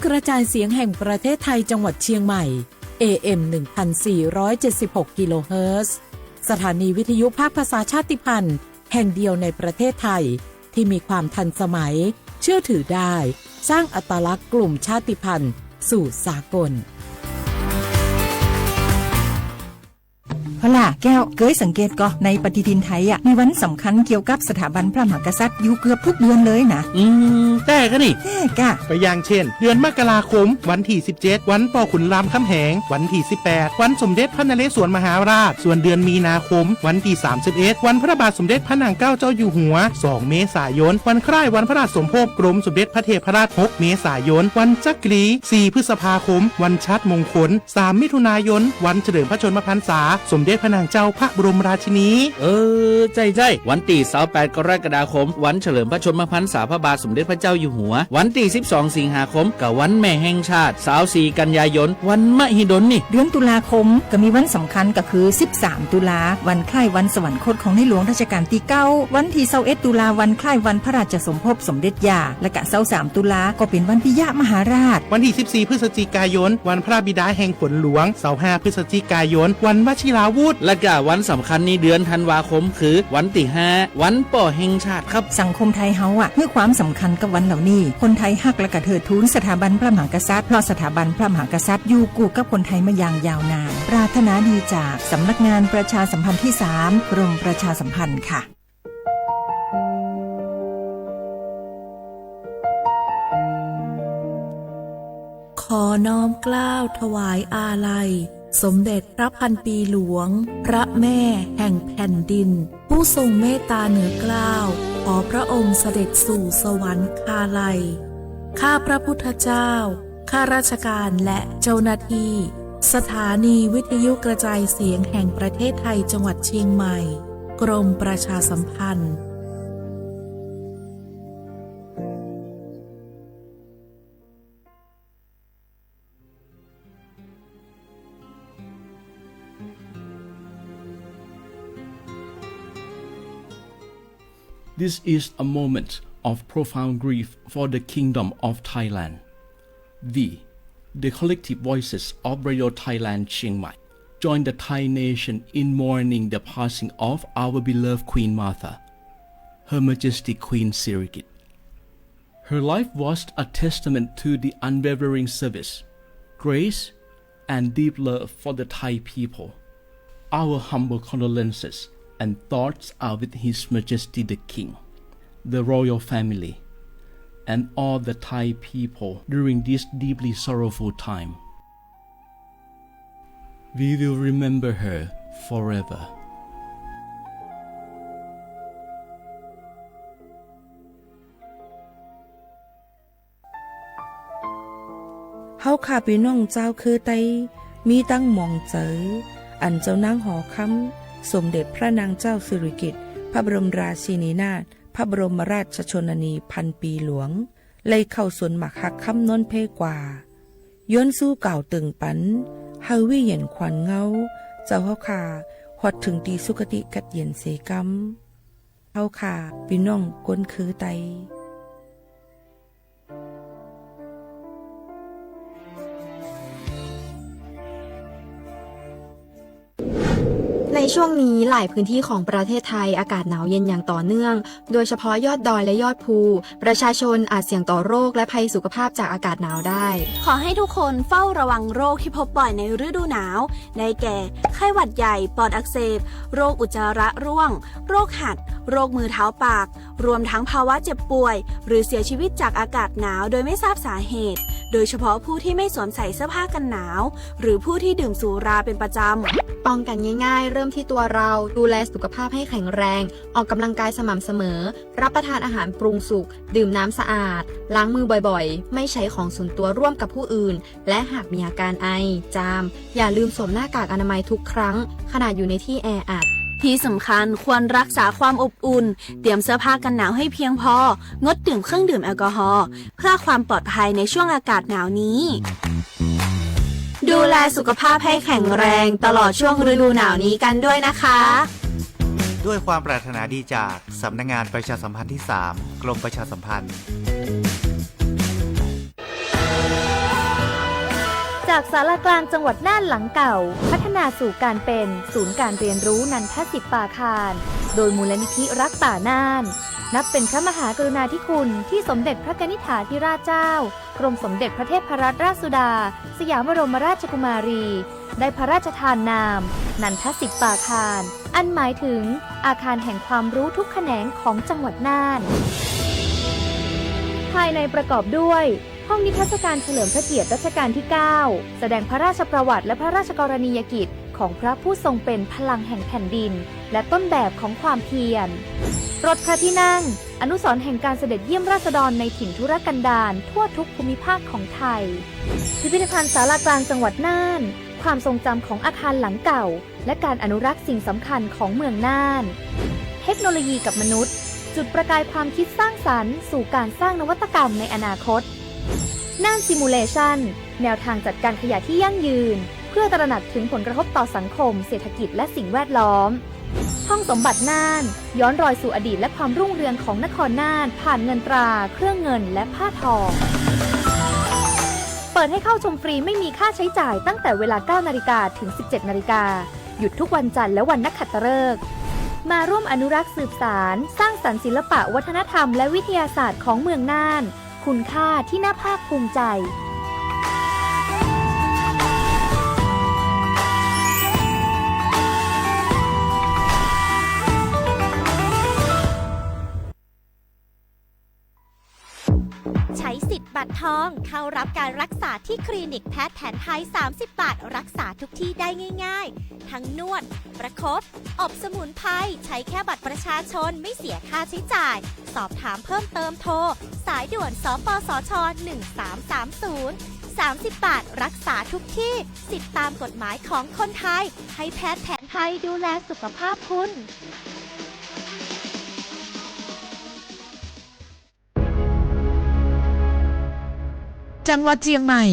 กระจายเสียงแห่งประเทศไทยจังหวัดเชียงใหม่ AM 1476 กิโลเฮิรตซ์สถานีวิทยุภาคภาษาชาติพันธุ์แห่งเดียวในประเทศไทยที่มีความทันสมัยเชื่อถือได้สร้างอัตลักษณ์กลุ่มชาติพันธุ์สู่สากลเอาล่ะแก้วเคยสังเกตก็ในปฏิทินไทยมีวันสำคัญเกี่ยวกับสถาบันพระมหากษัตริย์อยู่เกือบทุกเดือนเลยนะแต่ก็นี่แต่กะไปอย่างเช่นเดือนมกราคมวันที่17วันป่อขุนรามคำแหงวันที่18วันสมเด็จพระนเรศวรมหาราชส่วนเดือนมีนาคมวันที่31วันพระบาทสมเด็จพระนางเกล้าเจ้าอยู่หัว2เมษายนวันคล้ายวันพระราชสมภพกรมสมเด็จพระเทพราช6เมษายนวันจักรี4พฤษภาคมวันชัดมงคล3มิถุนายนวันเฉลิมพระชนมพรรษาสมเด็จพระนางเจ้าพระบรมราชินีใจวันที่28กรกฎาคมวันเฉลิมพระชนมพรรษาพระบาทสมเด็จพระเจ้าอยู่หัววันที่12สิงหาคมกับวันแม่แห่งชาติ24กันยายนวันมหิดลนี่เดือนตุลาคมก็มีวันสำคัญก็คือ13ตุลาวันคล้ายวันสวรรคตของในหลวงรัชกาลที่9วันที่21ตุลาวันคล้ายวันพระราชสมภพสมเด็จย่าและก็23ตุลาก็เป็นวันปิยมหาราชวันที่14พฤศจิกายนวันพระบิดาแห่งฝนหลวง25พฤศจิกายนวันวชิราวุธและก็วันสำคัญในเดือนธันวาคมคือวันที่5วันป่อแห่งชาติครับสังคมไทยเฮาให้ความสำคัญกับวันเหล่านี้คนไทยฮักและก็เทิดทูนสถาบันพระมหากษัตริย์เพราะสถาบันพระมหากษัตริย์อยู่คู่กับคนไทยมาอย่างยาวนานปรารถนาดีจากสำนักงานประชาสัมพันธ์ที่3กรมประชาสัมพันธ์ค่ะขอน้อมเกล้าถวายอาลัยสมเด็จพระพันปีหลวงพระแม่แห่งแผ่นดินผู้ทรงเมตตาเหนือเกล้าขอพระองค์เสด็จสู่สวรรคาลัยข้าพระพุทธเจ้าข้าราชการและเจ้าหน้าที่สถานีวิทยุกระจายเสียงแห่งประเทศไทยจังหวัดเชียงใหม่กรมประชาสัมพันธ์This is a moment of profound grief for the Kingdom of Thailand. The collective voices of Radio Thailand Chiang Mai join the Thai nation in mourning the passing of our beloved Queen Martha, Her Majesty Queen Sirikit. Her life was a testament to the unwavering service, grace, and deep love for the Thai people. Our humble condolences and thoughts are with His Majesty the King, the royal family, and all the Thai people during this deeply sorrowful time. We will remember her forever. เฮาข้าพี่น้องเจ้าคือไตมีตั้งหม่องเจออันเจ้านางหอคำสมเด็จพระนางเจ้าสิริกิติ์พระบรมราชินีนาถพระบรมราชชนนีพันปีหลวงเลยเข้าสวนหมักหักคำนนเพกว่าย้อนสู้เก่าตึงปันเฮาวิเย็นขวัญเงาเจ้าเฮาขาฮอดถึงตีสุคติกัดเย็นเสกำเฮาขาพี่น้องก้นคือไตในช่วงนี้หลายพื้นที่ของประเทศไทยอากาศหนาวเย็นอย่างต่อเนื่องโดยเฉพาะยอดดอยและยอดภูประชาชนอาจเสี่ยงต่อโรคและภัยสุขภาพจากอากาศหนาวได้ขอให้ทุกคนเฝ้าระวังโรคที่พบบ่อยในฤดูหนาวได้แก่ไข้หวัดใหญ่ปอดอักเสบโรคอุจจาระร่วงโรคหัดโรคมือเท้าปากรวมทั้งภาวะเจ็บป่วยหรือเสียชีวิตจากอากาศหนาวโดยไม่ทราบสาเหตุโดยเฉพาะผู้ที่ไม่สวมใส่เสื้อผ้ากันหนาวหรือผู้ที่ดื่มสุราเป็นประจำป้องกันง่ายๆเริ่มที่ตัวเราดูแลสุขภาพให้แข็งแรงออกกำลังกายสม่ำเสมอรับประทานอาหารปรุงสุกดื่มน้ำสะอาดล้างมือบ่อยๆไม่ใช้ของส่วนตัวร่วมกับผู้อื่นและหากมีอาการไอจามอย่าลืมสวมหน้ากากอนามัยทุกครั้งขณะอยู่ในที่แออัดที่สำคัญควรรักษาความอบอุ่นเตรียมเสื้อผ้ากันหนาวให้เพียงพองดดื่มเครื่องดื่มแอลกอฮอล์เพื่อความปลอดภัยในช่วงอากาศหนาวนี้ดูแลสุขภาพให้แข็งแรงตลอดช่วงฤดูหนาวนี้กันด้วยนะคะด้วยความปรารถนาดีจากสำนักงานประชาสัมพันธ์ที่3กรมประชาสัมพันธ์ จากศาลากลางจังหวัดน่านหลังเก่าพัฒนาสู่การเป็นศูนย์การเรียนรู้นันทศิษย์ป่าคารโดยมูลนิธิรักป่าน่านนับเป็นพระมหากรุณาธิคุณที่สมเด็จพระกนิษฐาธิราชเจ้ากรมสมเด็จพระเทพรัตนราชสุดาสยามบรมราชกุมารีได้พระราชทานนามนันทศิษย์ป่าคารอันหมายถึงอาคารแห่งความรู้ทุกแขนงของจังหวัดน่านภายในประกอบด้วยห้องนิทรรศการเฉลิมพระเกียรติรัชกาลที่ 9 แสดงพระราชประวัติและพระราชกรณียกิจของพระผู้ทรงเป็นพลังแห่งแผ่นดินและต้นแบบของความเพียรรถพระที่นั่งอนุสรณ์แห่งการเสด็จเยี่ยมราษฎรในถิ่นทุรกันดารทั่วทุกภูมิภาคของไทยพิพิธภัณฑ์ศาลากลางจังหวัดน่านความทรงจำของอาคารหลังเก่าและการอนุรักษ์สิ่งสำคัญของเมืองน่านเทคโนโลยีกับมนุษย์จุดประกายความคิดสร้างสรรค์สู่การสร้างนวัตกรรมในอนาคตน่านซิมูเลชันแนวทางจัดการขยะที่ยั่งยืนเพื่อตระหนักถึงผลกระทบต่อสังคมเศรษฐกิจและสิ่งแวดล้อมห้องสมบัติน่านย้อนรอยสู่อดีตและความรุ่งเรืองของนครน่านผ่านเงินตราเครื่องเงินและผ้าทองเปิดให้เข้าชมฟรีไม่มีค่าใช้จ่ายตั้งแต่เวลา 9 นาฬิกาถึง 17 นาฬิกาหยุดทุกวันจันทร์และวันนักขัตฤกษ์มาร่วมอนุรักษ์สืบสานสร้างสรรค์ศิลปะวัฒนธรรมและวิทยาศาสตร์ของเมืองน่านคุณค่าที่น่าภาคภูมิใจใช้สิทธิ์บัตรทองเข้ารับการรักษาที่คลินิกแพทย์แผนไทย30 บาทรักษาทุกที่ได้ง่ายๆทั้งนวดประคบอบสมุนไพรใช้แค่บัตรประชาชนไม่เสียค่าใช้จ่ายสอบถามเพิ่มเติมโทรสายด่วนสปสช1330 30 บาทรักษาทุกที่สิทธิตามกฎหมายของคนไทยให้แพทย์แผนไทยดูแลสุขภาพคุณจังหวัดเชียงใหม่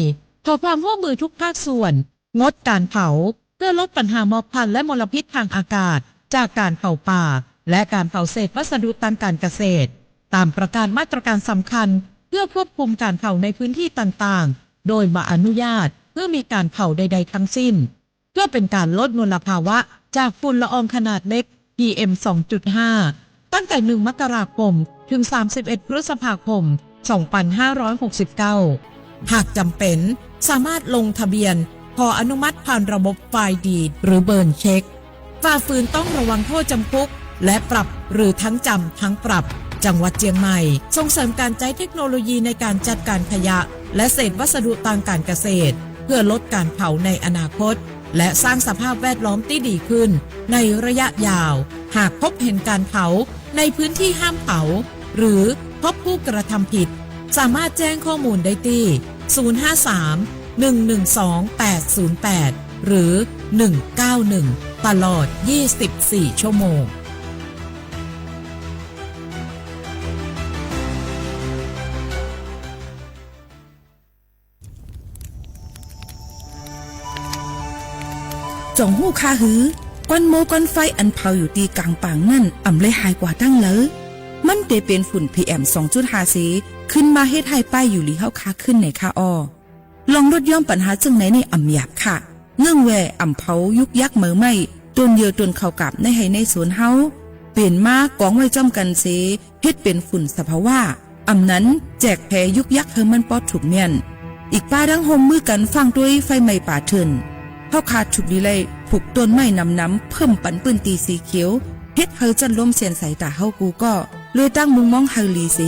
ขอความร่วมมือทุกภาคส่วนงดการเผาเพื่อลดปัญหาหมอกควันและมลพิษทางอากาศจากการเผาป่าและการเผาเศษวัสดุทางการเกษตรตามประกาศมาตรการสำคัญเพื่อควบคุมการเผาในพื้นที่ต่างๆโดยบ่อนุญาตเพื่อมีการเผาใดๆทั้งสิ้นเพื่อเป็นการลดมลภาวะจากฝุ่นละอองขนาดเล็ก PM 2.5 ตั้งแต่ 1 มกราคมถึง 31 พฤษภาคม 2569หากจำเป็นสามารถลงทะเบียนขออนุมัติผ่านระบบไฟล์ดีดหรือเบิร์นเช็คฝ่าฝืนต้องระวังโทษจำคุกและปรับหรือทั้งจำทั้งปรับจังหวัดเชียงใหม่ส่งเสริมการใช้เทคโนโลยีในการจัดการขยะและเศษวัสดุทางการเกษตรเพื่อลดการเผาในอนาคตและสร้างสภาพแวดล้อมที่ดีขึ้นในระยะยาวหากพบเห็นการเผาในพื้นที่ห้ามเผาหรือพบผู้กระทำผิดสามารถแจ้งข้อมูลได้ที่053-112-808 หรือ 191 ตลอด 24 ชั่วโมงจงหู้ค่าหือควันโมควันไฟอันเผาอยู่ตีกลางป่างนั่นอ่ำเลยหายกว่าตั้งเลยมันเตเป็นฝุ่น PM 2.5 สีขึ้นมาเฮ็ดให้ป้ายอยู่ลีเฮาค้าขึ้นในค่าอ้อลองลดย่อมปัญหาจังไหนในอ่ำหยาบค่ะเงื่องแวอ่ำเผายุกยักเหมือไม่ต้นเยอะต้นเข้ากับในให้ในสวนเฮาเปลี่ยนมากกองไว้จ้อมกันเสเฮ็ดเป็นฝุ่นสภาวะอ่ำนั้นแจกแผ่ยุกยักเฮอมันปอดถูกเมียนอีกป้าดังห่มมือกันฟังด้วยไฟไหม้ป่าเถินเฮาขาดฉุกดีเลยผูกต้นไม้น้ำเพิ่มปันปืนตีสีเขียวเฮ็ดเฮอจันล้มเสียนสายตาเฮากูก็เลยตั้งมุงมองเฮาลีเส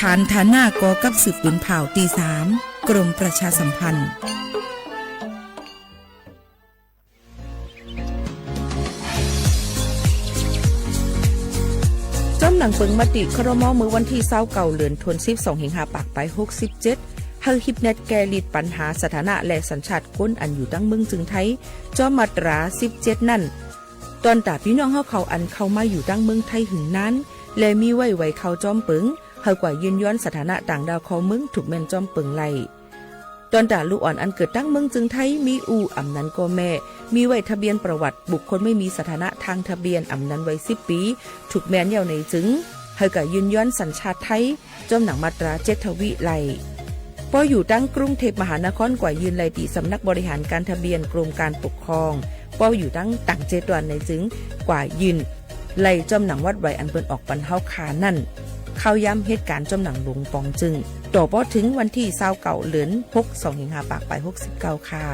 ฐานหน้ากอกับสืบปืนเผาตี 3กรมประชาสัมพันธ์จ้อมหนังเปิงมติครม.มือวันที่29เดือนธันวาคม12 สิงหาคมไป67เฮาฮิปเน็ตแกลิดปัญหาสถานะและสัญชาติคนอันอยู่ตั้งเมืองจึงไทยจอมมาตรา17นั่นตอนตาพี่น้องเฮาเขาอันเข้ามาอยู่ตั้งเมืองไทยหึงนั้นและมีไว้เข้าจอมเปิงเฮากว่ายืนย้อนสถานะต่างดาวของเมืองถูกแม่นจอมเปิงไล่ตอนตาลูกอ่อนอันเกิดตั้งเมืองจึงไทยมีอำนั้นก็แม่มีไว้ทะเบียนประวัติบุคคลไม่มีสถานะทางทะเบียนอำนั้นไว้10 ปีถูกแม่นยาวในจึงเฮากว่ายืนย้อนสัญชาติไทยจอมหนังมาตรา7ทวีไล่ ป้ออยู่ตั้งกรุงเทพมหานครกว่ายืนไลตีสำนักบริหารการทะเบียนกรมการปกครองป้ออยู่ตั้งต่างเจดวันในจึงกว่ายืนไล่จอมหนังวัดไว้อันเปิ้นออกปันเฮาคานั่นเข้าย้ำเหตุการณ์จอมหนังหลวงปองจึงต่อป้อถึงวันที่29เดือน6 25ปากไป69ค่ะ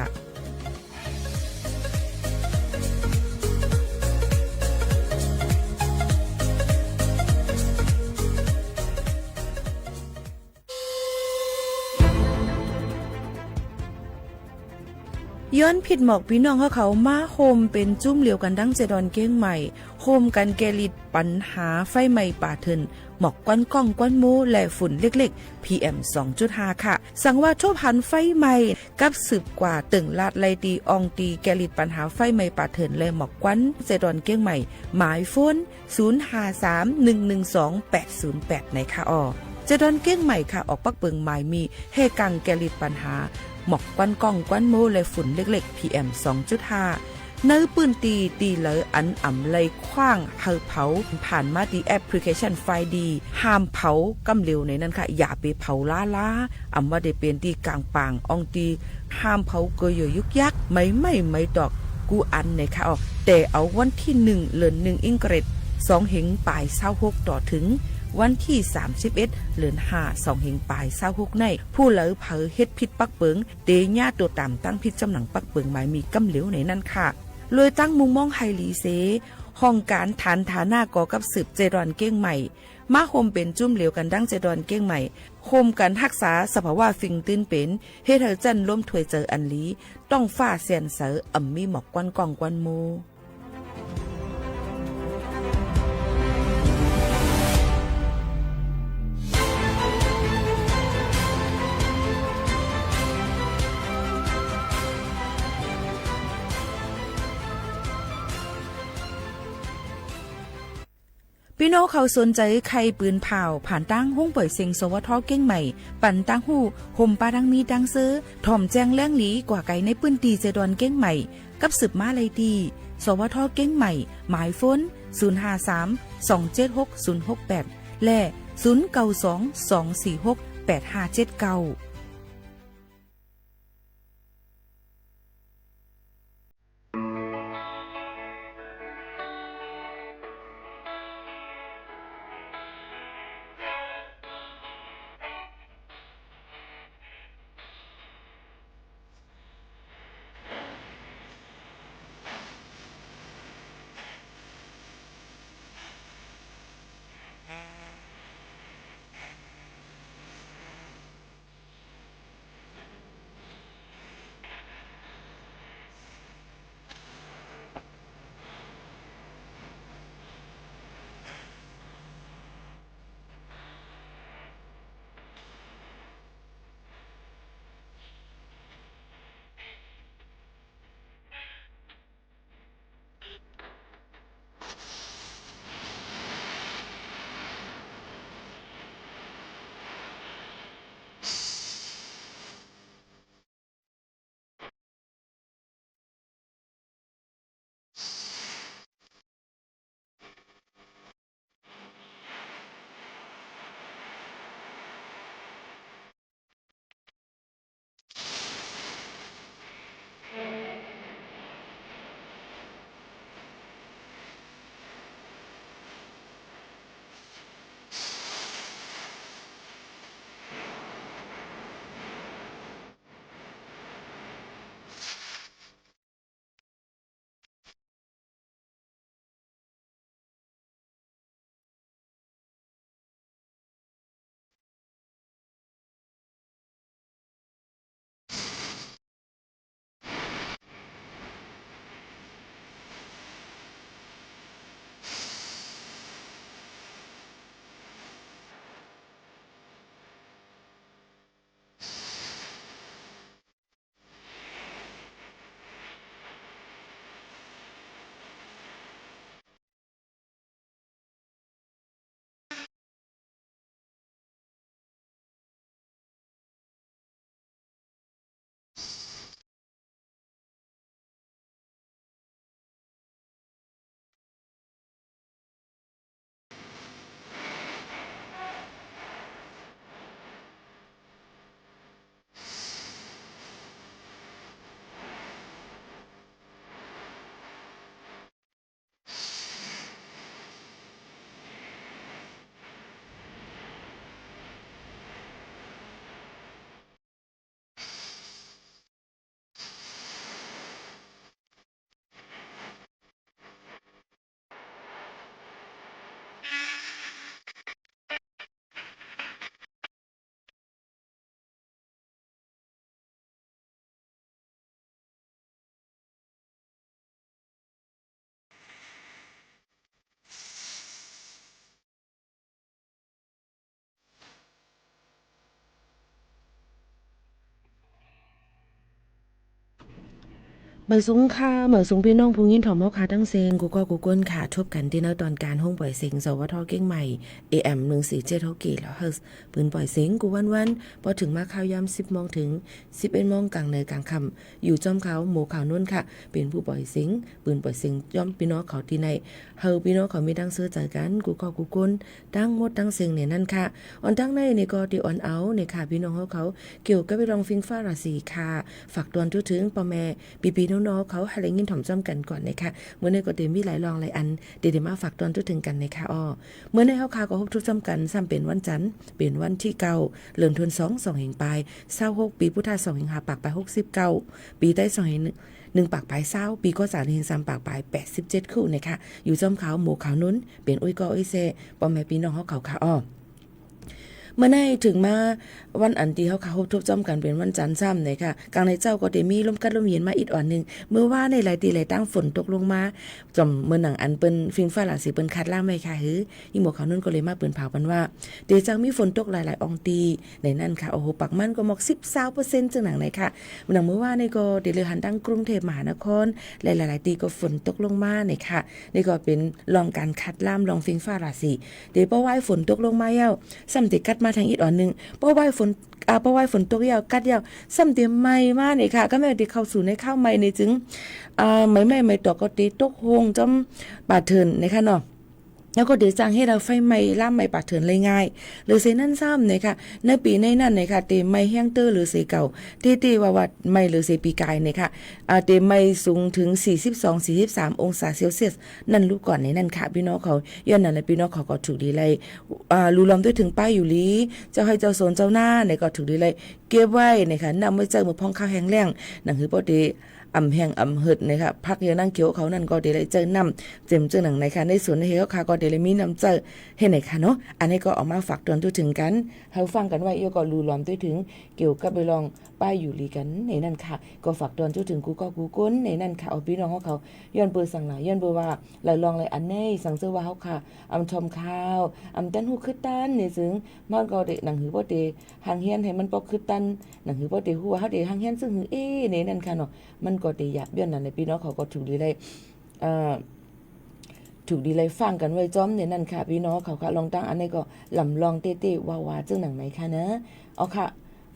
ย้อนผิดหมอกพี่น้องเขามาโฮมเป็นจุ้มเหลียวกันดังเจดอนเก้งใหม่โฮมกันแกลิดปัญหาไฟไหม้ป่าเทินหมอกก้อนก้องก้อนมูและฝุ่นเล็กๆ PM 2.5 ค่ะสั่งว่าโชพันไฟไหม้กับสืบกว่าตึงลาดไลตีอองตีแกลิดปัญหาไฟไหม้ป่าเทินและหมอกก้อนเจดอนเก้งใหม่หมายโฟน0531128808ในค่ะเจดอนเก้งใหม่ค่ะออกปักเบิงหมายมีเฮกังแกลิดปัญหาหมอกควันก้องควันโมและฝุ่นเล็กๆ PM 2.5 เนื้อปืนตีเหลออันอ่ำไลคว้างเฮาเผาผ่านมาดีแอปพลิเคชันไฟดีห้ามเผากำเร็วในนั้นค่ะอย่าไปเผาล้าอ่ำว่าได้เป็นตีกลางปางอองตีห้ามเผาเกยยุกยักไม่ดอกกูอันในค่ะแต่เอาวันที่1เดือน1อิงเกรด2เหงปลาย26ต่อถึงวันที่31เดือน5 2เหงปลาย26ในผู้เหลอเผอเฮ็ดผิดปักเปิงเตญาตัวตามตั้งผิดจำหนังปักเปิงหมายมีกำเหลวในนั้นค่ะเลยตั้งมุมมองไฮลีเซห้องการฐานฐาหน้าก่อกับสืบเจดอนเก้งใหม่มาโฮมเป็นจุ่มเหลวกันดังเจดอนเก้งใหม่โฮมกันรักษาสภาวะฟิงตื้นเป็นเฮ็ดให้จันล้มถวยเจออันลีต้องฟ้าเสียนเสออ่ำมีหมอกกวนกองกวนโมพี่น้องเขาสนใจใครปืนเผาผ่านตั้งห้องปล่อยเสียงสวทเก้งใหม่ปั่นตั้งหูห่มปลาดังมีดังซื้อถ่อมแจ้งแล้งหลีกว่าไก่ในปืนตีเจดอนเก้งใหม่กับสืบมาเลยดีสวทเก้งใหม่หมายฝน053-276-068และ0922468579 เหมือนสูงค่ะเหมือนสูงพี่น้องผู้ยินถ่อมเฮาค่ะทั้งเซงกูก็กูก้นค่ะทบกันที่แนวตอนการห้องปล่อยเสียงสวทเก้งใหม่ AM 147เฮากี่แล้วเฮิร์ปืนปล่อยเสียงกูวันพอถึงมาข่าวยาม 10 โมงถึง 11 โมงกลางเนยกลางค่ำอยู่จอมเขาหมู่ข่าวนุ่นค่ะเป็นผู้ปล่อยเสียงปืนปล่อยเสียงย่อมพี่น้องเขาที่ในเฮาพี่น้องเขามีดังเสื้อใจกันกูก็กูก้นดังหมดดังเสียงเนี่ยนั่นค่ะออนทั้งในนี่ก็ที่ออนเอาเนี่ยค่ะพี่น้องเขาเกี่ยวกับไปลองฟิงฟ้าราศีค่ะฝากตอนถึงพ่อแม่ปีๆน้องๆเขาให้ยินถ่อมจ้อมกันก่อนนะคะเมื่อในก็เดมีหลายรองหลายอันเดี๋ยวมาฝากตอนถึงกันนะคะเมื่อในเฮาค่ะก็พบทุกจ้อมกันซ้ำเป็นวันจันทร์เป็นวันที่9เริ่มทุน2แห่งปลาย26ปีพุทธศักราช2แห่ง5ปากไป69ปีใต้2แห่ง1ปากปลาย20ปีก็3แห่ง3ปากปลาย87คู่นะคะอยู่จ้อมเขาหมู่เขานุ้นเป็นอุ้ยก็อุ้ยเซพ่อแม่พี่น้องเฮาเขาค่ะเมื่อในถึงมาวันอันที่เขาทบจ้อมกันเป็นวันจันทร์ซ้ำนะคะกลางในเจ้าก็ได้มีลมกัดลมเย็นมาอีกอ่อนนึงเมื่อว่าในหลายตีหลายตั้งฝนตกลงมาจอมเมื่อหนังอันเปิ้นฟิงฟ้าหลาสิเปิ้นคัดล่างไม่ค่ะหืออีหมวกเขานั่นก็เลยมาเปิ้นเผากันว่าเดี๋ยวจังมีฝนตกหลายๆอองตีในนั้นค่ะโอ้โหปักมันก็หมอก 10-20% จังหนังไหนค่ะหนังเมื่อว่าในก็เดี๋ยวเลยหันตั้งกรุงเทพมหานครหลายๆตีก็ฝนตกลงมาในค่ะนี่ก็เป็นลองการคัดล่ามลองฟิงฟ้าหลาสิเดี๋ยวเพราะว่าฝนตกลงมาแล้วซ้ำติกัดมาทางอีกอ่อนนึงเพราะว่าฝนตกยาวกัดยาวซ้ำเตรียมไม่มาเนี่ยค่ะก็แม่ได้เข้าสู่ในข้าวไม่ในจึงไม่ตกก็ตีตกโฮงจำบาดเทินนะคะเนาะแล้วก็เดี๋ยวจ้างให้เราไฟไหม้ล่ามไหม้ปากเถินเลยง่ายหรือเสนั่นซ้ำเนี่ยค่ะในปีในนั่นเนี่ยค่ะเตไหม้แห้งเตอร์หรือเสเก่าที่ว่าไหม้หรือเสปีกายเนี่ยค่ะเตไหม้สูงถึง 42-43 องศาเซลเซียสนั่นรู้ก่อนในนั่นค่ะพี่น้องเขาย้อนนั่นในพี่น้องเขาก็ถูกดีเลยรู้ลำด้วยถึงป้ายอยู่ลีเจ้าให้เจ้าโซนเจ้าหน้าเนี่ยก็ถูกดีเลยเก็บไว้เนี่ยค่ะนำไว้เจอมือพองข้าวแห้งแล้งนั่นคือปกติแห้งเหิดนะคะพักเยอะนั่งเขียวเขานั่นก็เดี๋ยวได้เจอน้ำเจอหนังในค่ะในสวนในเฮาค่ะก็เดี๋ยวมีน้ำเจอเห็นไหนค่ะเนาะอันนี้ก็ออกมาฝากตอนถึงกันเฮาฟังกันไว้เอียก็รู้ล้อมถึงเกี่ยวกับไปลองป้ายอยู่ลีกันในนั่นค่ะก็ฝากตอนถึงกูก็กูก้นในนั่นค่ะเอาพี่น้องเขาย้อนเปิดสั่งหลายย้อนเปิดว่าหลายลองหลายอันนี้สั่งเสื้อว่าเฮาค่ะทอมข้าวตันหูคือตันนี่ซึ่งมันก็ได้หนังหือบ่ได้หางเฮียนให้มันบ่คือตันหนังหือบ่ได้ฮู้ว่าเฮาได้หางเฮียนซึ่งหือในนั่นค่ะเนาะมันก็ได้ย้อนนั่นในพี่น้องเขาก็ถูกดีเลยถูกดีเลยฟังกันไว้จ้อมเนี่ยนั่นค่ะพี่น้องเขาค่ะลองตั้งอันนี้ก็ลำลองเต้ๆวาๆจังหนังไหนค่ะนะเอาค่ะ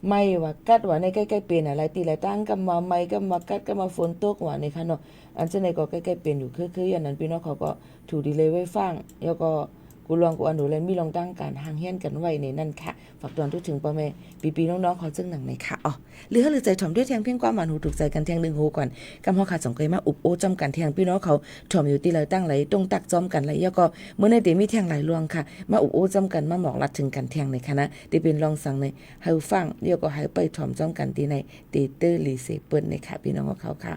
ไม่ว่ากัดว่าในใกล้ๆเป็นอะไรตีหลายตั้งก็มาไม่ก็มากัดก็มาฝนตกว่าในค่ะเนาะอันเช่นในก็ใกล้ๆเป็นอยู่คืออย่างนั้นพี่น้องเขาก็ถูกดีเลยไว้ฟังแล้วก็กูลองกูอันดูเลยมีลองตั้งการห่างเฮียนกันไว้ในนั่นค่ะฝากตอนทุกถึงพ่อแม่ปีๆน้องๆเขาจึงหนังไหนค่ะหรือใจถ่อมด้วยแทงเพียงความหวานหูถูกใจกันแทง1หูก่อนกำเฮาขาด2เคยมาอุบโอจอมกันแทงพี่น้องเขาถ่อมอยู่ที่เลยตั้งไหลตรงตักจอมกันไหลแล้วก็เมื่อในเดมีแทงหลายลวงค่ะมาอุบโอจอมกันมาหมอกลัดถึงกันแทงในคณะได้เป็นลองสั่งในเฮาฟังเดี๋ยวก็ให้ไปถ่อมจอมกันที่ในตีเตอร์ลีเซเปิ้นในค่ะพี่น้องของเขาค่ะ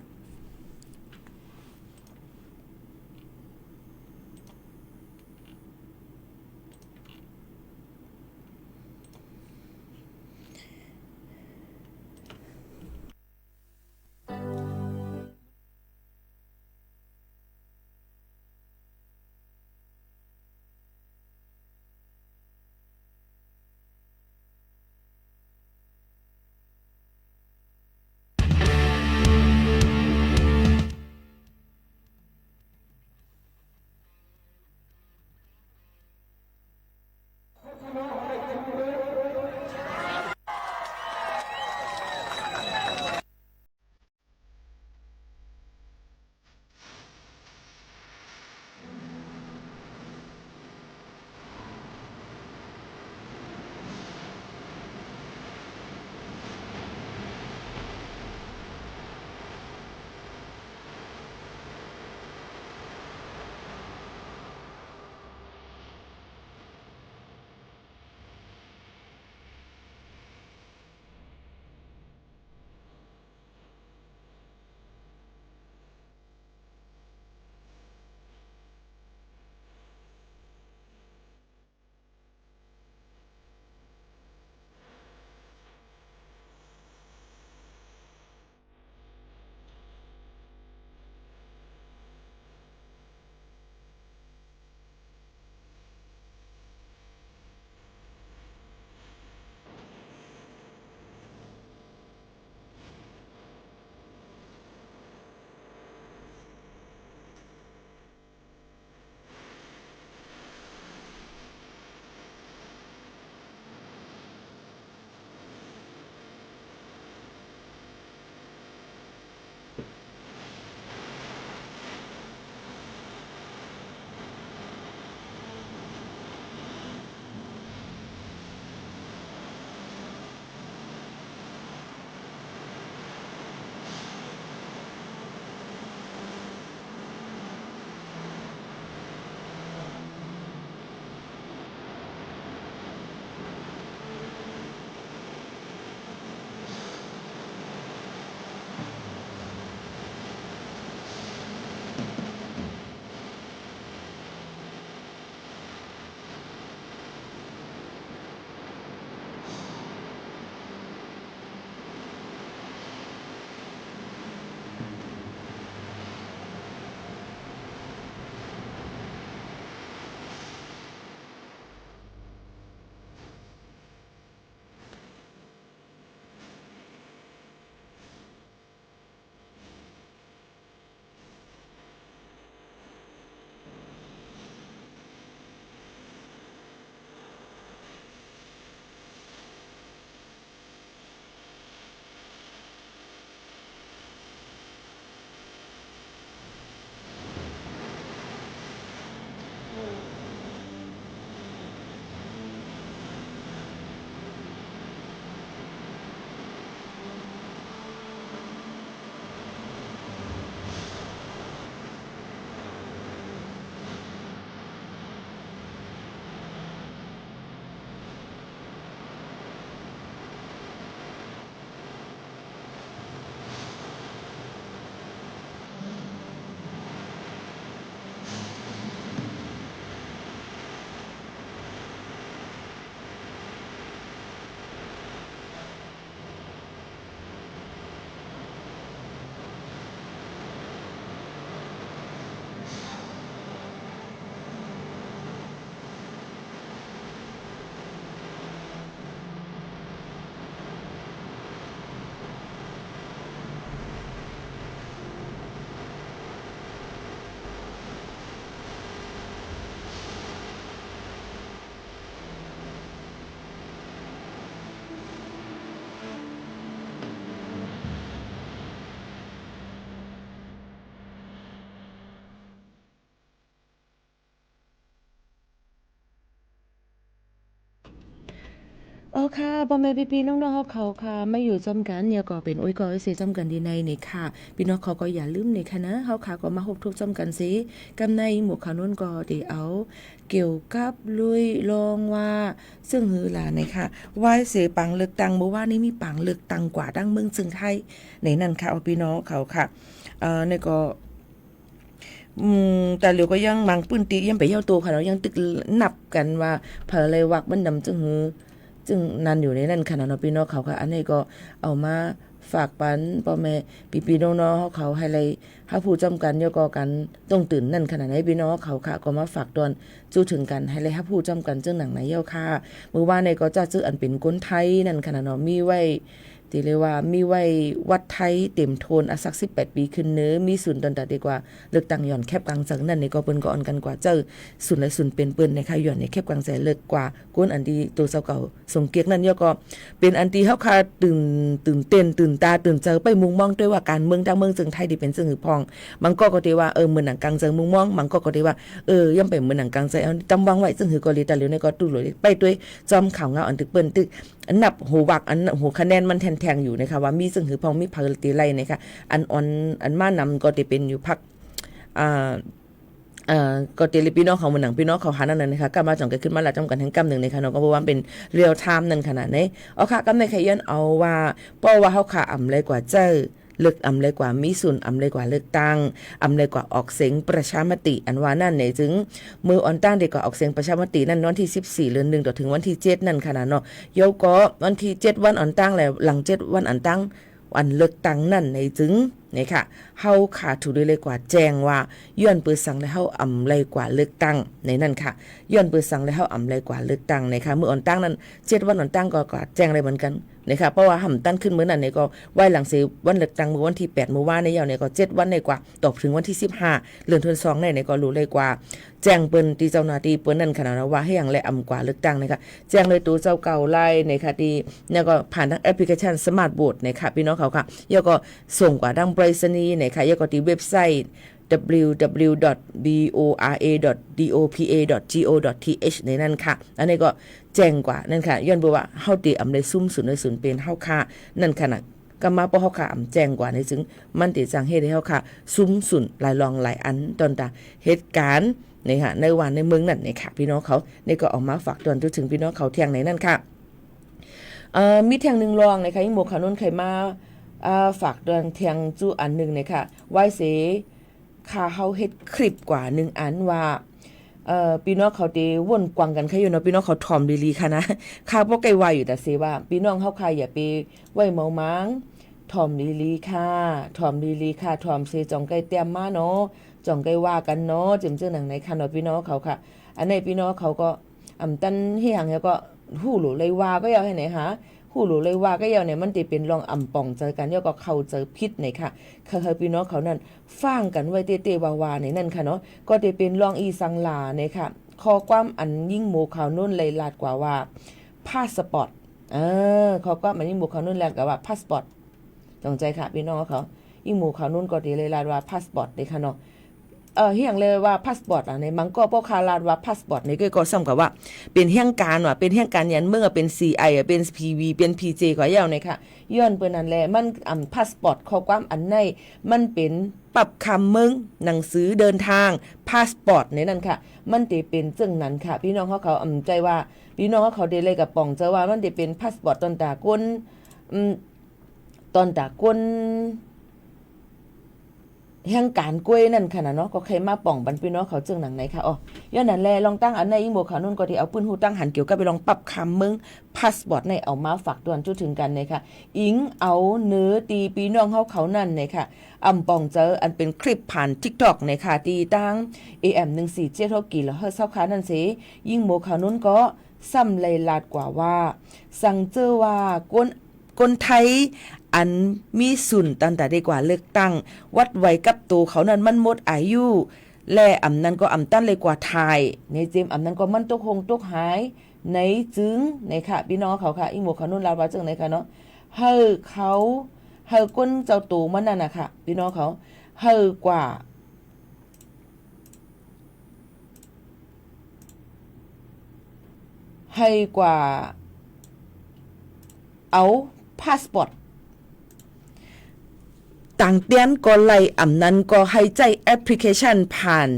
อ๋อค่ะพ่อแม่พี่ๆน้องๆเขาค่ะไม่อยู่จอมกันเนี่ยก็เป็นโอ้ยก็เสียจอมกันดีในนี่ค่ะพี่น้องเขาก็อย่าลืมในค่ะนะเฮาค่ะก็มาพบทุกจอมกันสิกำในหมู่ข่าวนู้นก็ได้เอาเกี่ยวกับลุยลองว่าซึ่งหือหลาในค่ะว่าเสปังเลือกตั้งเมื่อวานนี้มีปังเลือกตั้งกว่าดังเมืองจึงไทยในนั่นค่ะเอาพี่น้องเขาค่ะนี่ก็แต่เหลียวก็ยังบางปื้นตียังไปเย่าตัวค่ะเรายังตึกนับกันว่าเผลอเลยวักมันนำจึงหือจึงนั่นอยู่ในนั่นขนาดเนาะพี่น้องเขาค่ะอันนี้ก็เอามาฝากปันพ่อแม่พี่ๆน้องๆเขาให้เลยถ้าผู้จำกันย่อก็กันต้องตื่นนั่นขนาดไหนพี่น้องเขาค่ะก็มาฝากตอนจู้ถึงกันให้เลยถ้าผู้จำกันจึงหนังไหนเย่าค่ะมื้อวานนี้ก็จะซื้ออันเป็นก้นไทยนั่นขนาดเนาะมีไว้ที่เรียกว่ามีไว้วัดไทยเต็มโทนอาสัก18ปีขึ้นเนื้อมีศูนย์ตอนตัดดีกว่าเลือกตั้งย่อนแคบกลางจังนั่นนี่ก็เปิ้นก็อ่อนกันกว่าเจ้าศูนย์และศูนย์เป็นเปิ้นในค่ะย่อนในแคบกลางแสเลิกกว่าก้นอันดีตัวเจ้าเก่าสงเกียกนั่นย่อก็เป็นอันที่เฮาค่ะตื่นเต้นตื่นตาตื่นเจอไปมุงมองด้วยว่าการเมืองทางเมืองจึงไทยที่เป็นซึ่งหือพองมันก็ได้ว่าเหมือนหนังกลางเจอมุงมองมันก็ได้ว่าย่อมเป็นเหมือนหนังกลางใจเอาตำวางไว้ซึ่งหือก็เลยแต่เหลียวในก็ตู้หลอยไปด้วยจอมข่าวเงาอันตึกเปิ้นตึกอันนับหัววักอันหัวคะแนนมันแทงอยู่นะคะว่ามีซึ่งหือพองมีพรรคตีไล่นะคะอันอ่อนอันมานำก็จะเป็นอยู่พรรคก็เตลิพี่น้องเขาเหมือนหนังพี่น้องเขาหานั่นนะคะก็มาจังกันขึ้นมาละจำกันทั้งกำหนึ่งนะคะน้องก็บอกว่าเป็นเรียลไทม์นั่นขนาดนี้เอาค่ะกำในขยันเอาว่าเพราะว่าเขาขาอ่ำเลยกว่าเจ้าเลือกอำเลยกว่ามีส่วนอำเลยกว่าเลือกตั้งอำเลยกว่าออกเสียงประชามติอันว่านั่นเนี่ยถึงมืออ่อนตั้งเด็กกว่าออกเสียงประชามตินั่นวันที่14เดือน1ต่อถึงวันที่7นั่นขนาดเนาะโยก็วันที่7วันอ่อนตั้งแล้วหลัง7วันอ่อนตั้งวันเลือกตั้งนั่นในถึงนี่ค่ะเฮาขาดถูกเลยกว่าแจ้งว่าย้อนปืนสั่งแล้วเฮาอำเลยกว่าเลือกตั้งในนั่นค่ะย้อนปืนสั่งแล้วเฮาอำเลยกว่าเลือกตั้งนะคะเมื่ออ่อนตั้งนั้น7วันอ่อนตั้งก็แจ้งเลยเหมือนกันนะคะเพราะว่าห่ำตั้นขึ้นมื้อนั้นเนี่ยก็ไว้หลังสิวันเลือกตั้งมื้อวันที่8มื้อวานในยาวเนี่ยก็7วันในกว่าตกถึงวันที่15เดือนธันวาคมในก็รู้เลยกว่าแจ้งเปิ้นที่เจ้าหน้าที่เปิ้นนั่นขนาดว่าให้อย่างและอำกว่าเลือกตั้งนะคะแจ้งเลยตัวเจ้าเก่าไล่นะคะที่เนี่ยก็ผ่านทางแอปพลิเคชันสมาร์ทโหวตนะคะพี่น้องเขาค่ะแล้วก็ส่งกว่าดังไปรษณีย์นะคะแล้วก็ที่เว็บไซต์ www.bora.dopa.go.th ในนั้นค่ะอันนี้ก็แจ้งกว่านั่นค่ะย้อนบอกว่าเฮาติอำได้ซุ่มศูนย์ในศูนย์เป็นเฮาค่ะนั่นขนาดก็มาเพราะเฮาค่ะอำแจ้งกว่าในซึ่งมันติจังเฮ็ดให้เฮาค่ะซุ่มศูนย์หลายรองหลายอันตอนตาเหตุการณ์นี่ค่ะในวันในเมืองนั่นนี่ค่ะพี่น้องเขานี่ก็ออกมาฝากตอนถึงพี่น้องเขาเที่ยงในนั่นค่ะมีเที่ยงนึงรองนะคะอีหมู่เขานู้นเคยมาฝากตอนเที่ยงจูอันนึงนะคะไว้เสค่ะเฮาเฮ็ดคลิปกว่า1อันว่าพี่น้องเขาได้วนกวางกันค่ะอยู่เนาะพี่น้องเขาถ่อมลีๆค่ะนะค่ะบ่ไกลว่าอยู่แต่สิว่าพี่น้องเฮาค่ะอย่าไปไว้เมามังถ่อมลีๆค่ะถ่อมลีๆค่ะถ่อมเสจองไกเตรียมมาเนาะจองไกว่ากันเนาะจึงหนังไหนค่ะเนาะพี่น้องเขาค่ะอันนี้พี่น้องเขาก็ตันเฮียงแล้วก็ฮู้หลูเลยว่าก็อยากให้ไหนหาฮู้หลูเลยว่าก็อยากเนี่ยมันสิเป็นรองป่องเจอกันแล้วก็เข้าเจอพิษไหนค่ะคือพี่น้องเขานั่นฟังกันไว้เตๆวาๆในนั่นค่ะเนาะก็จะเป็นรองอีสังลาเนี่ยค่ะข้อความอันยิ่งหมู่ข่าวนุ่นเลยลาดกว่าว่าพาสปอร์ตข้อความอันยิ่งหมู่ข่าวนุ่นแลดกว่าพาสปอร์ตจงใจค่ะพี่น้องเขายิ่งหมู่ข่าวนุ่นก็เลยลาดว่าพาสปอร์ตเลยค่ะเนาะเฮียงเลยว่าพาสปอร์ตในมังก็พวกคาลาดว่าพาสปอร์ตนี่ก็ซ้ำกับว่าเป็นเฮียงการว่าเป็นเฮียงการยันเมืองเป็น CI เป็น PV เป็น PJ ก็ยาวนี่ค่ะย้อนเปิ้นนั่นแหละมันพาสปอร์ตข้อความอันในมันเป็นปรับคำเมืองหนังสือเดินทางพาสปอร์ตในนั้นค่ะมันสิเป็นจึงนั้นค่ะพี่น้องเขาใจว่าพี่น้องเขาได้เลยกับป่องเจอว่ามันสิเป็นพาสปอร์ตตอนตากลตอนตากลแห่งการกล้วยนั่นค่ะเนาะก็เคยมาป่องบันพี่น้องเขาจึงหนังไหนค่ะย้อนนั่นแลลองตั้งอันในอีโมเขานุ่นก็ที่เอาปืนหูตั้งหันเกี่ยวกับไปลองปรับคำมึงพาสปอร์ตในเอามาฝากด่วนจุดถึงกันเนี่ยค่ะอิงเอาเนื้อตีพี่น้องเขานั่นเนี่ยค่ะป่องเจออันเป็นคลิปผ่าน TikTok เนี่ยค่ะตีตั้ง AM147 กิโลเฮิรตซ์เฮาค่ะนั่นสิยิ่งโมเขานุ่นก็ซ้ำเลยลาดกว่าว่าสั่งเจอว่าคนไทยอันมีสุนตั้งแต่ได้กว่าเลือกตั้งวัดไว้กับตัวเขานั้นมันหมดอายุและนั้นก็ตั้นเลยกว่าไทยในเจมนั้นก็มันตกหายในจึงในค่ะพี่น้องเขาค่ะอีหมู่เขานุ่นลาวว่าจึงในค่ะเนาะเฮอก้นเจ้าตูมันนั่นน่ะค่ะพี่น้องเขาเฮอกว่า เอาพาสปอร์ตต่างเตียนก็ไล่อำนั้นก็ให้ใจแอปพลิเคชันผ่าน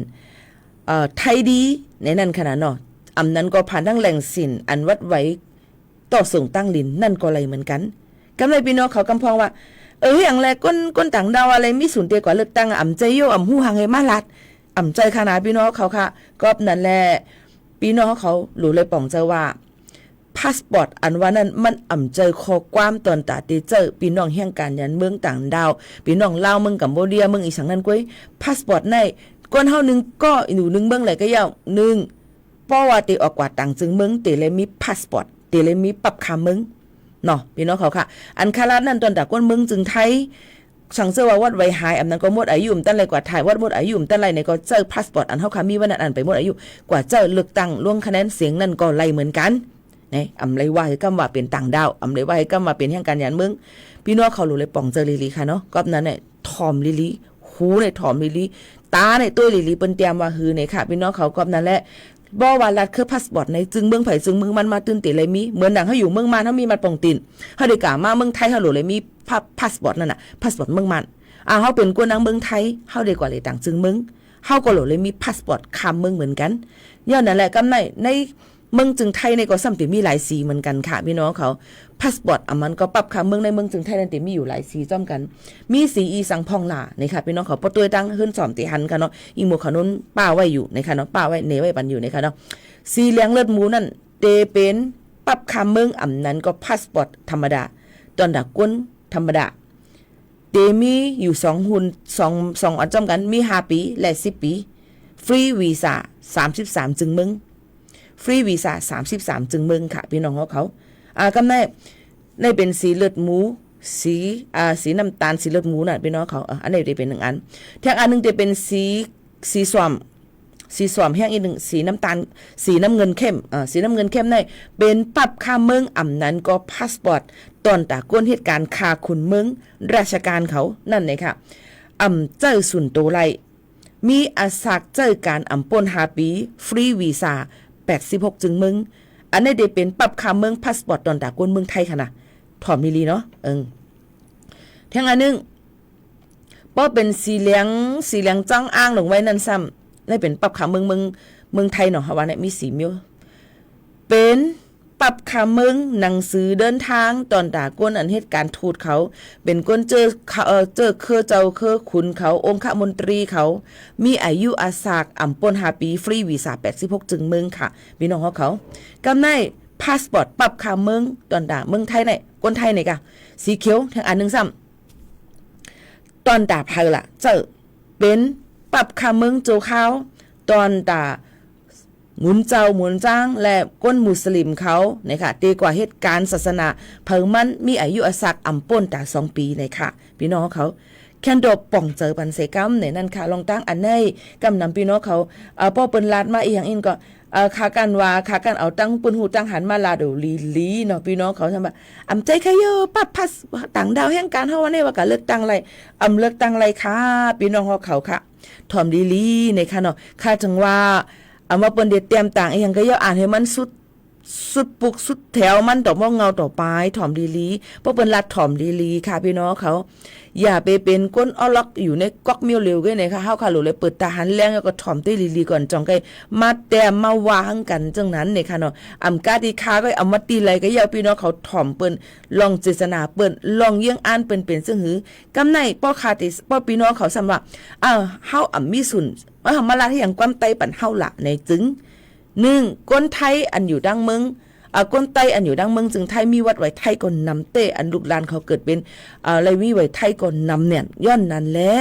ไทยดีในนั้นขนาดเนาะอำนั้นก็ผ่านทั้งแหล่งสินอันวัดไว้ต่อส่งตั้งลินนั่นก็ไล่เหมือนกันกำไรพี่น้องเขากำพองว่าอย่างแรกก้นต่างดาวอะไรมีศูนย์เตียกว่าเลือกตั้งอ่ำใจโยอ่ำหู้หังให้มาลัดอ่ำใจขนาดพี่น้องเขาค่ะก็นั่นแหละพี่น้องเขาหลู่เลยป่องเจอว่าพาสปอร์ตอันว่านั้นมันอ่ำใจข้อความตอนตาตีเจอพี่น้องแห่งการยันเมืองต่างดาวพี่น้องลาวเมืองกัมพูเดียเมืองอีสังนั้นก้อยพาสปอร์ตในก้นเฮานึงก็หนูนึงเมืองไหลก็ยาวนึงเพราะว่าตีออกกว่าต่างจึงเมืองตีเลยมีพาสปอร์ตตีเลยมีปรับคำเมืองเนาะพี่น้องเขาค่ะอันคารานั่นตอนตาก้นเมืองจึงไทยสั่งเสื้อว่าวัดไว้หายอันนั้นก็หมดอายุตั้งไรกว่าถ่ายวัดหมดอายุตั้งไรในก็เจอพาสปอร์ตอันเฮาค่ะมีวันนั้นไปหมดอายุกว่าเจอเลือกตั้งล่วงคะแนนเสียงนั่นก็ไล่เหมือนกันนี่อำไรว่าให้กำว่าเป็นต่างดาวอำไรว่าให้กำว่าเป็นแห่งการยานเมืองพี่น้องเขารู้เลยป่องเจอลิลีค่ะเนาะก็นั้นเนี่ยทอมลิลีหูเนี่ยทอมลิลีตาเนี่ยตัวลิลีเปิ้นเตรียมว่าฮือเนี่ยค่ะพี่น้องเขาก็นั้นแหละบ่ว่ารัดคือพาสปอร์ตในจึงเมืองไผจึงเมืองมันมาตื่นติเลยมีเหมือนดังเฮาอยู่เมืองมันเฮามีมันป่องตินเฮาได้กะมาเมืองไทยเฮารู้เลยมีพาสปอร์ตนั่นน่ะพาสปอร์ตเมืองมันเฮาเป็นคนนางเมืองไทยเฮาได้กว่าเลยต่างจึงเมืองเฮาก็รู้เลยมีพาสปอร์ตข้ามเมืองเหมือนกันย้อนนั่นแหละกำในเมืองจึงไทยในก็ซ้ำติมีหลายสีเหมือนกันค่ะพี่น้องเขาพาสปอร์ตมันก็ปรับค่ะเมืองในเมืองจึงไทยนั่นติมีอยู่หลายสีจ้อมกันมีสีอีสังพองหล่านี่ค่ะพี่น้องเขาปตัวตั้งขึ้นสอมติหันค่ะเนาะอีหมู่ขนุนป้าไว้อยู่ในค่ะเนาะป้าไว้เนไว้ปันอยู่ในค่ะเนาะสีเหลืองเลือดหมูนั่นเตเป็นปรับค่ะเมืองนั้นก็พาสปอร์ตธรรมดาตอนดักก้นธรรมดาเตมีอยู่2หุ่น2อันจ้อมกันมี5ปีและ10ปีฟรีวีซ่า33จึงเมืองฟรีวีซ่า33จึงเมืองค่ะพี่น้องเขากำในเป็นสีเลือดหมูสีน้ำตาลสีเลือดหมูน่ะพี่น้องเขาอันนี้ได้เป็น1อันแท่งอันนึงจะเป็นสีส้มแห้งอีก1สีน้ำตาลสีน้ำเงินเข้มสีน้ำเงินเข้มในเป็นปรับค่าเมืองนั้นก็พาสปอร์ตตอนตาก้นเหตุการณ์ค่าขุนเมืองราชการเขานั่นเลยค่ะเจ้าสุนโตไลมีอาศักเจ้าการป่น5ปีฟรีวีซ่า86จึงเมืองอันนี้ได้เป็นปรับค่าเมืองพาสปอร์ตตอนตากวนเมืองไทยค่ะนะถอมลีเนาะแท่งอันนึงป้อเป็นสีเหลืองจ้องอ้างลงไว้นั่นซ้ำได้เป็นปรับค่าเมืองไทยเนาะว่าเนี่ยมีสีมิวเป็นปรับค่าเมืองหนังสือเดินทางตอนตากวนอันเหตุการณ์ทูตเขาเป็นก้นเจอเคอเจ้าเคอขุนเขาองค์ขมนตรีเขามีอายุอาศักป่น5ปีฟรีวีซ่า86จึงเมืองค่ะพี่น้องเขากำในพาสปอร์ตปรับค่าเมืองตอนตาเมืองไทยเนี่ยคนไทยเนี่ยกะสีเขียวทั้งอันนึงซ้ำตอนตาไพล่ะเจอเป็นปรับค่าเมืองโจขาวตอนตาหมุนเจ้าหมุนจ้างและก้นมุสลิมเขาเนี่ยค่ะตีกว่าเหตุการณ์ศาสนาเพิ่งมันมีอายุอาศักป่นตา2ปีเนี่ยค่ะพี่น้องเขาแคนโดป่องเจอปันเสกัมเนี่ยนั่นค่ะลองตั้งอันในกำนำพี่น้องเขาป้อเปิ้นลาดมาอีกอย่างอินก็ขากันเอาตั้งปืนหูตั้งหันมาลาดูลีเนาะพี่น้องเขาทำแบบใจใครเยอะปั๊บพัสต่างดาวแห่งการเฮาวันนี้ว่าการเลือกตั้งอะไรเลือกตั้งอะไรค่ะพี่น้องเขาค่ะถอมลีในค่ะเนาะค่ะจังว่ามาเปิ้นเด็ดเตรียมต่างอย่างก็เยอะอ่านให้มันสุดปุกสุดแถวมันต่อมองเงาต่อไปถอมลีเพราะเปิ้นรัดถอมลีค่ะพี่น้องเขาอย่าไปเป็นก้นอ้อล็อกอยู่ในก๊อกเมียวเร็วกันเลยค่ะเฮาค่ะหลุเลยเปิดตาหันแรงแล้วก็ถอมเต้ลีก่อนจองไกมาแต้มมาวางกันจังนั้นเนี่ยค่ะเนาะกาดีค้าก็เอามาตีอะไรก็อย่าพี่น้องเขาถอมเปิ้นลองเจตนาเปิ้นลองเยี่ยงอ่านเปิ้นเป็นซึ่งหือกำในป้อคาติป้อพี่น้องเขาสำว่าเฮามีสุนว่ามาลาที่อย่างความไตปั่นเฮาละในจึง1คนไทยอันอยู่ดังเมืองก้นไตอันอยู่ดังเมืองจึงไทยมีวัดไว้ไทยก่อนนำเตอันลูกหลานเขาเกิดเป็นอะไรมีไว้ไทยก่อนนำเนี่ยย้อนนั้นแหละ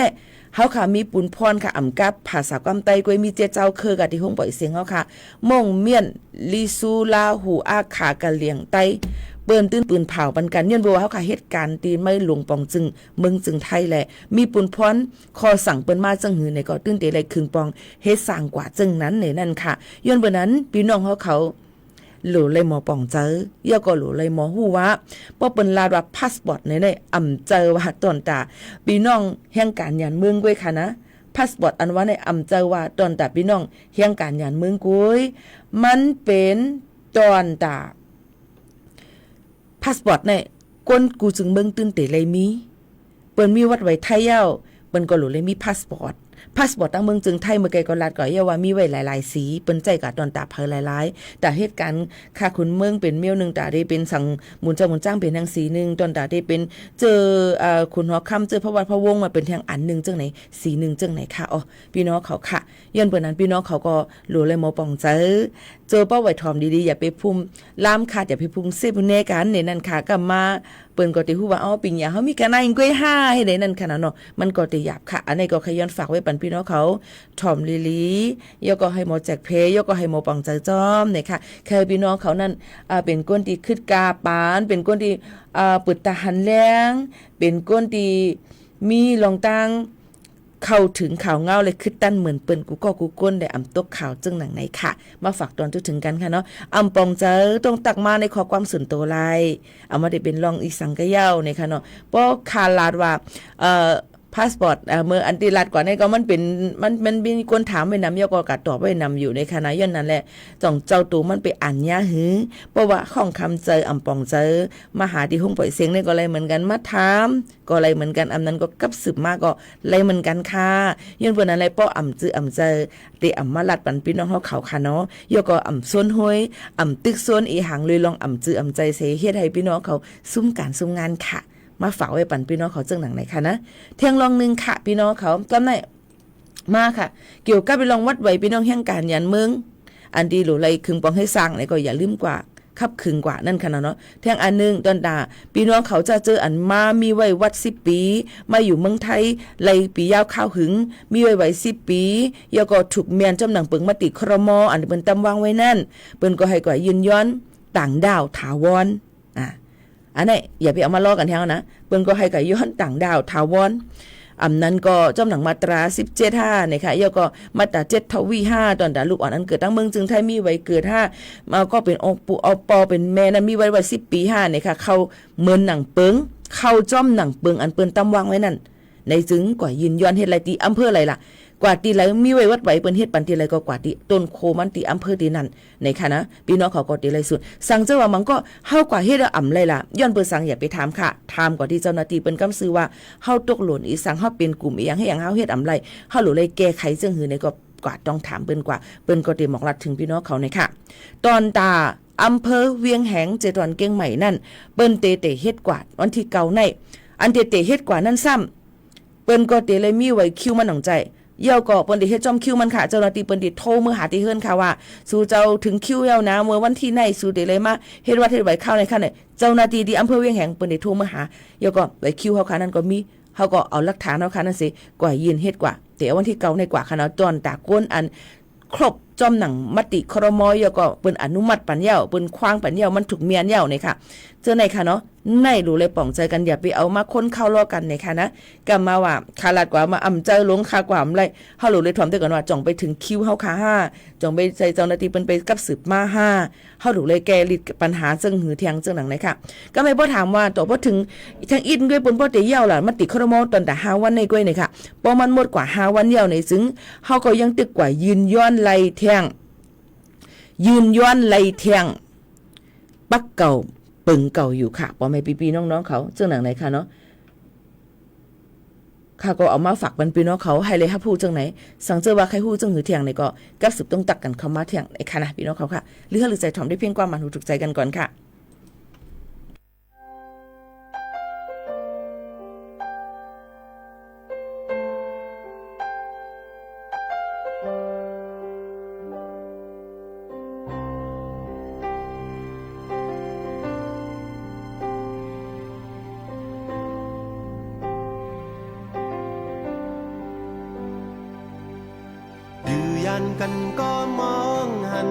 เฮาค่ะมีปุนพรค่ะกับภาษาความไตกวยมีเจ้าเคอกะที่ห้องปล่อยเสียงเฮาค่ะม่งเมียนลีซูลาหูอาขากะเลียงไตเปิ้นตื้นปืนเผาปันกันย้อนบ่ว่าเฮาค่ะเหตุการณ์ตีไม่หลวงปองจึงเมืองจึงไทยแหละมีปุนพรคอสั่งเปิ้นมาจังหือในก็ตื้นเตไหลครึ่งปองเฮ็ดสร้างกว่าจึงนั้นในนั่นค่ะย้อนบ่นั้นพี่น้องเขาหลูเลยหมอป่องเจอย่อก็หลูเลยหมอฮู้ว่าป้อเปิ้นลาดว่าพาสปอร์ตในเจอว่าตอนตาพี่น้องแห่งการยานเมืองก้วยค่ะนะพาสปอร์ตอันว่าในเจอว่าตอนตาพี่น้องแห่งการยานเมืองก้วยมันเป็นตอนตาพาสปอร์ตใน ก้นกูจึงเบิ่งตื่นเตเลยมีเปิ้นมีวัดไว้ไทยเย้าเปิ้นก็หลุเลยมีพาสปอร์ตตั้งเมืองจึงไทยเมื่อไกลก็ลัดก็เยาว่ามีไว้หลายๆสีเปิ้นใจกะตอนตาเผอหลายๆแต่เหตุการณ์ค่าคุณเมืองเป็นเมียวนึงตาได้เป็นสังหมุนจ้างเป็นทางสีนึงตอนตาได้เป็นเจอคุณหอค่ำเจอพระวัดพระวงศ์มาเป็นทางอันนึงจังไหนสีนึงจังไหนค่ะอ๋อพี่น้องเขาค่ะย้อนเปิ้นนั้นพี่น้องเขาก็หลุเลยหมอปองเจอเป้าไว้ทอมดีๆอย่าไปพุ่มล้ามขาดอย่าไปพุ่มเซบุเนกันในนั้นค่ะก็มาเปิ้นก็ติฮู้ว่าอ๋อปิงหยาเฮามีกันนายกล้วย5ให้ได้นั่นขนาดเนาะมันก็ติหยาบค่ะอันนี้ก็ขย้อนฝากไว้ปันพี่น้องเขาทอมลียก็ให้หมอแจกเพยก็ให้หมอปังใจจ้อมเนี่ยค่ะแค่พี่น้องเขานั่นเป็นก้นที่คึดกาปานเป็นก้นที่ปึดตาหันแรงเป็นก้นที่มีลองตังเข้าถึงข่าวเงาเลยคือตั้นเหมือนเปิ้นกูก็กูก้นได้อำตกข่าวจึงหนังไหนค่ะมาฝากตอนถึงกันค่ะเนาะอำปองเจอต้องตักมาในข้อความส่วนตัวไลเอามาได้เป็นรองอีสังกะเย้าเนี่ยค่ะเนาะเพราะคาลาดว่าพาสปอร์ตเมื่ออันติรัดกว่านี้ก็มันเป็นมันมีคนถามไปนำยก็กัดตอบไปนำอยู่ในคณะย้อนนั่นแหละจ่องเจ้าตูมันไปอ่านยาหือเพราะว่าข้องคำเจออำปองเจอมาหาที่ห้องปล่อยเสียงนี่ก็เลยเหมือนกันมาถามก็เลยเหมือนกันอำนั้นก็กับสืบมาก็เลยเหมือนกันค่ะย้อนเพิ่นนั้นเลยป้ออำจื้ออำเจอติอำมาลัดปันพี่น้องเฮาเขาค่ะเนาะยก็อำซ้นห้อยอำตึกซ้นอีหังเลยลองอำจื้ออำใจเสเฮ็ดให้พี่น้องเขาซุ่มการซุ่มงานค่ะมาฝากไว้ปันพี่น้องเขาจังหนังไหนค่ะนะเที่ยงลองนึงค่ะพี่น้องเขาจำได้มาค่ะเกี่ยวกับไปลองวัดไว้พี่น้องแห่งการยันเมืองอันดีหรืออะไรคึงปองให้สร้างไหนก็อย่าลืมกว่าคับคึงกว่านั่นค่ะเนาะเที่ยงอันนึงตอนดาพี่น้องเขาจะเจออันมามีไว้วัด10 ปีมาอยู่เมืองไทยเลยปียาวข้าวหึงมีไว้10 ปียาก็ถูกเมียนจำหนังเปิงมาติครมอันเป็นตำวางไว้นั่นเปิ้นก็ให้ก่อยยืนย้อนต่างดาวถาวรอันนี้อย่าไปเอามาล้อกันแถวนะเปิ้นก็ให้กับย้อนต่างดาวถาวรนั้นก็จำหนังมาตรา17.5เนี่ยค่ะแล้วก็มาตรา7 ทวี5ตอนดาลูกอ่อนนั้นเกิดตั้งเมืองจึงไทยมีไว้เกิด5มาก็เป็นองค์ปู่เอาปอเป็นแม่นั้นมีไว้10 ปี5เนี่ยค่ะเข้าเมืองหนังเปิงเข้าจ้อมหนังเปิงอันเปิ้นตำวางไว้นั่นในจึงก็ยืนย้อนเฮ็ดไรตีอำเภออะไรล่ะกว่าตีไรมีไว้วัดไว้เปิ้นเฮ็ดปันตีไรก็กว่าตีต้นโคมันตีอำเภอตีนั่นในค่ะนะพี่น้องเขาก็ตีไรสุดสั่งเจ้าว่ามันก็เฮากว่าเฮ็ดอำไรล่ะย้อนเปิ้นสั่งอย่าไปถามค่ะถามกว่าที่เจ้าหน้าที่เปิ้นกำซื้อว่าเฮาตกหล่นอีสั่งเฮาเป็นกลุ่มอีหยังให้หยังเฮาเฮ็ดอำไรเฮาหลุเลยแก้ไขจังหือในก็กว่าต้องถามเปิ้นกว่าเปิ้นก็ตีหมอกลัดถึงพี่น้องเขาในค่ะตอนตาอำเภอเวียงแหง7 วันเก่งใหม่นั่นเปิ้นเตเฮ็ดกว่าวันที่เก่าในอันเตเฮ็ดกว่านั่นซ้ำเปิ้นก็เตเลยมีไว้คิวมันหนองใจเย่าก็เปิ้นได้เฮ็ดจอมคิวมันค่ะเจ้าหน้าที่เปิ้นได้โทรมือหาที่เฮือนค่ะว่าสู่เจ้าถึงคิวแล้วนะเมื่อวันที่ไหนสู่ได้เลยมาเฮ็ดวัดเฮ็ดไว้เข้าในคั่นน่ะเจ้าหน้าที่ที่อำเภอเวียงแหงเปิ้นได้โทรมาหาเย่าก็ไว้คิวเฮาค่ะนั่นก็มีเฮาก็เอาหลักฐานเฮาค่ะนั่นสิกว่ายืนเฮ็ดกว่าแต่วันที่เก่าในกว่าค่ะเนาะตอนตาก้นอันครบจอมหนังมติครม.เย่าก็เปิ้นอนุมัติปัญญาเปิ้นควางปัญญามันถูกเมียนเย่านี่ค่ะเจอในค่ะเนาะในรู้เลยป่องใจกันอย่าไปเอามาค้นเข้าล้อกันในค่ะนะก็มาว่าคาลาดกว่ามาอำใจลงคากว่าอะไรเฮารู้เลยถ่อมได้ก่อนว่าจ่องไปถึงคิวเฮาค่ะ5จ่องไปใจเจ้าหน้าที่เปิ้นไปกับสืบมา5เฮารู้เลยแก้ลิดปัญหาซึ่งหือเทียงซึ่งหนังไหนค่ะก็ไม่บ่ถามว่าต่อบ่ถึงทางอินด้วยเปิ้นบ่ได้เย่าล่ะมันติครม.ตอนแต่5 วันในก้อยนี่ค่ะพอมันหมดกว่า5 วันเย่าในซึ่งเฮาก็ยังตึกกว่ายืนย้อนไล่แทงปักเก่าปึงเก่าอยู่ค่ะปอไม่ปีๆน้องๆเขาเจ้าหนังไหนค่ะเนาะค่ะก็เอามาฝากบรรพี่น้องเขาให้เลยฮับฮู้จังไหนสั่งเจอว่าใครฮู้จังหือเที่ยงไหนก็กับสืบต้องตักกันเข้ามาเที่ยงในค่ะนะพี่น้องเขาค่ะหรือใจถ่อมได้เพียงความมันหูถูกใจกันก่อนค่ะกันก็มองหัน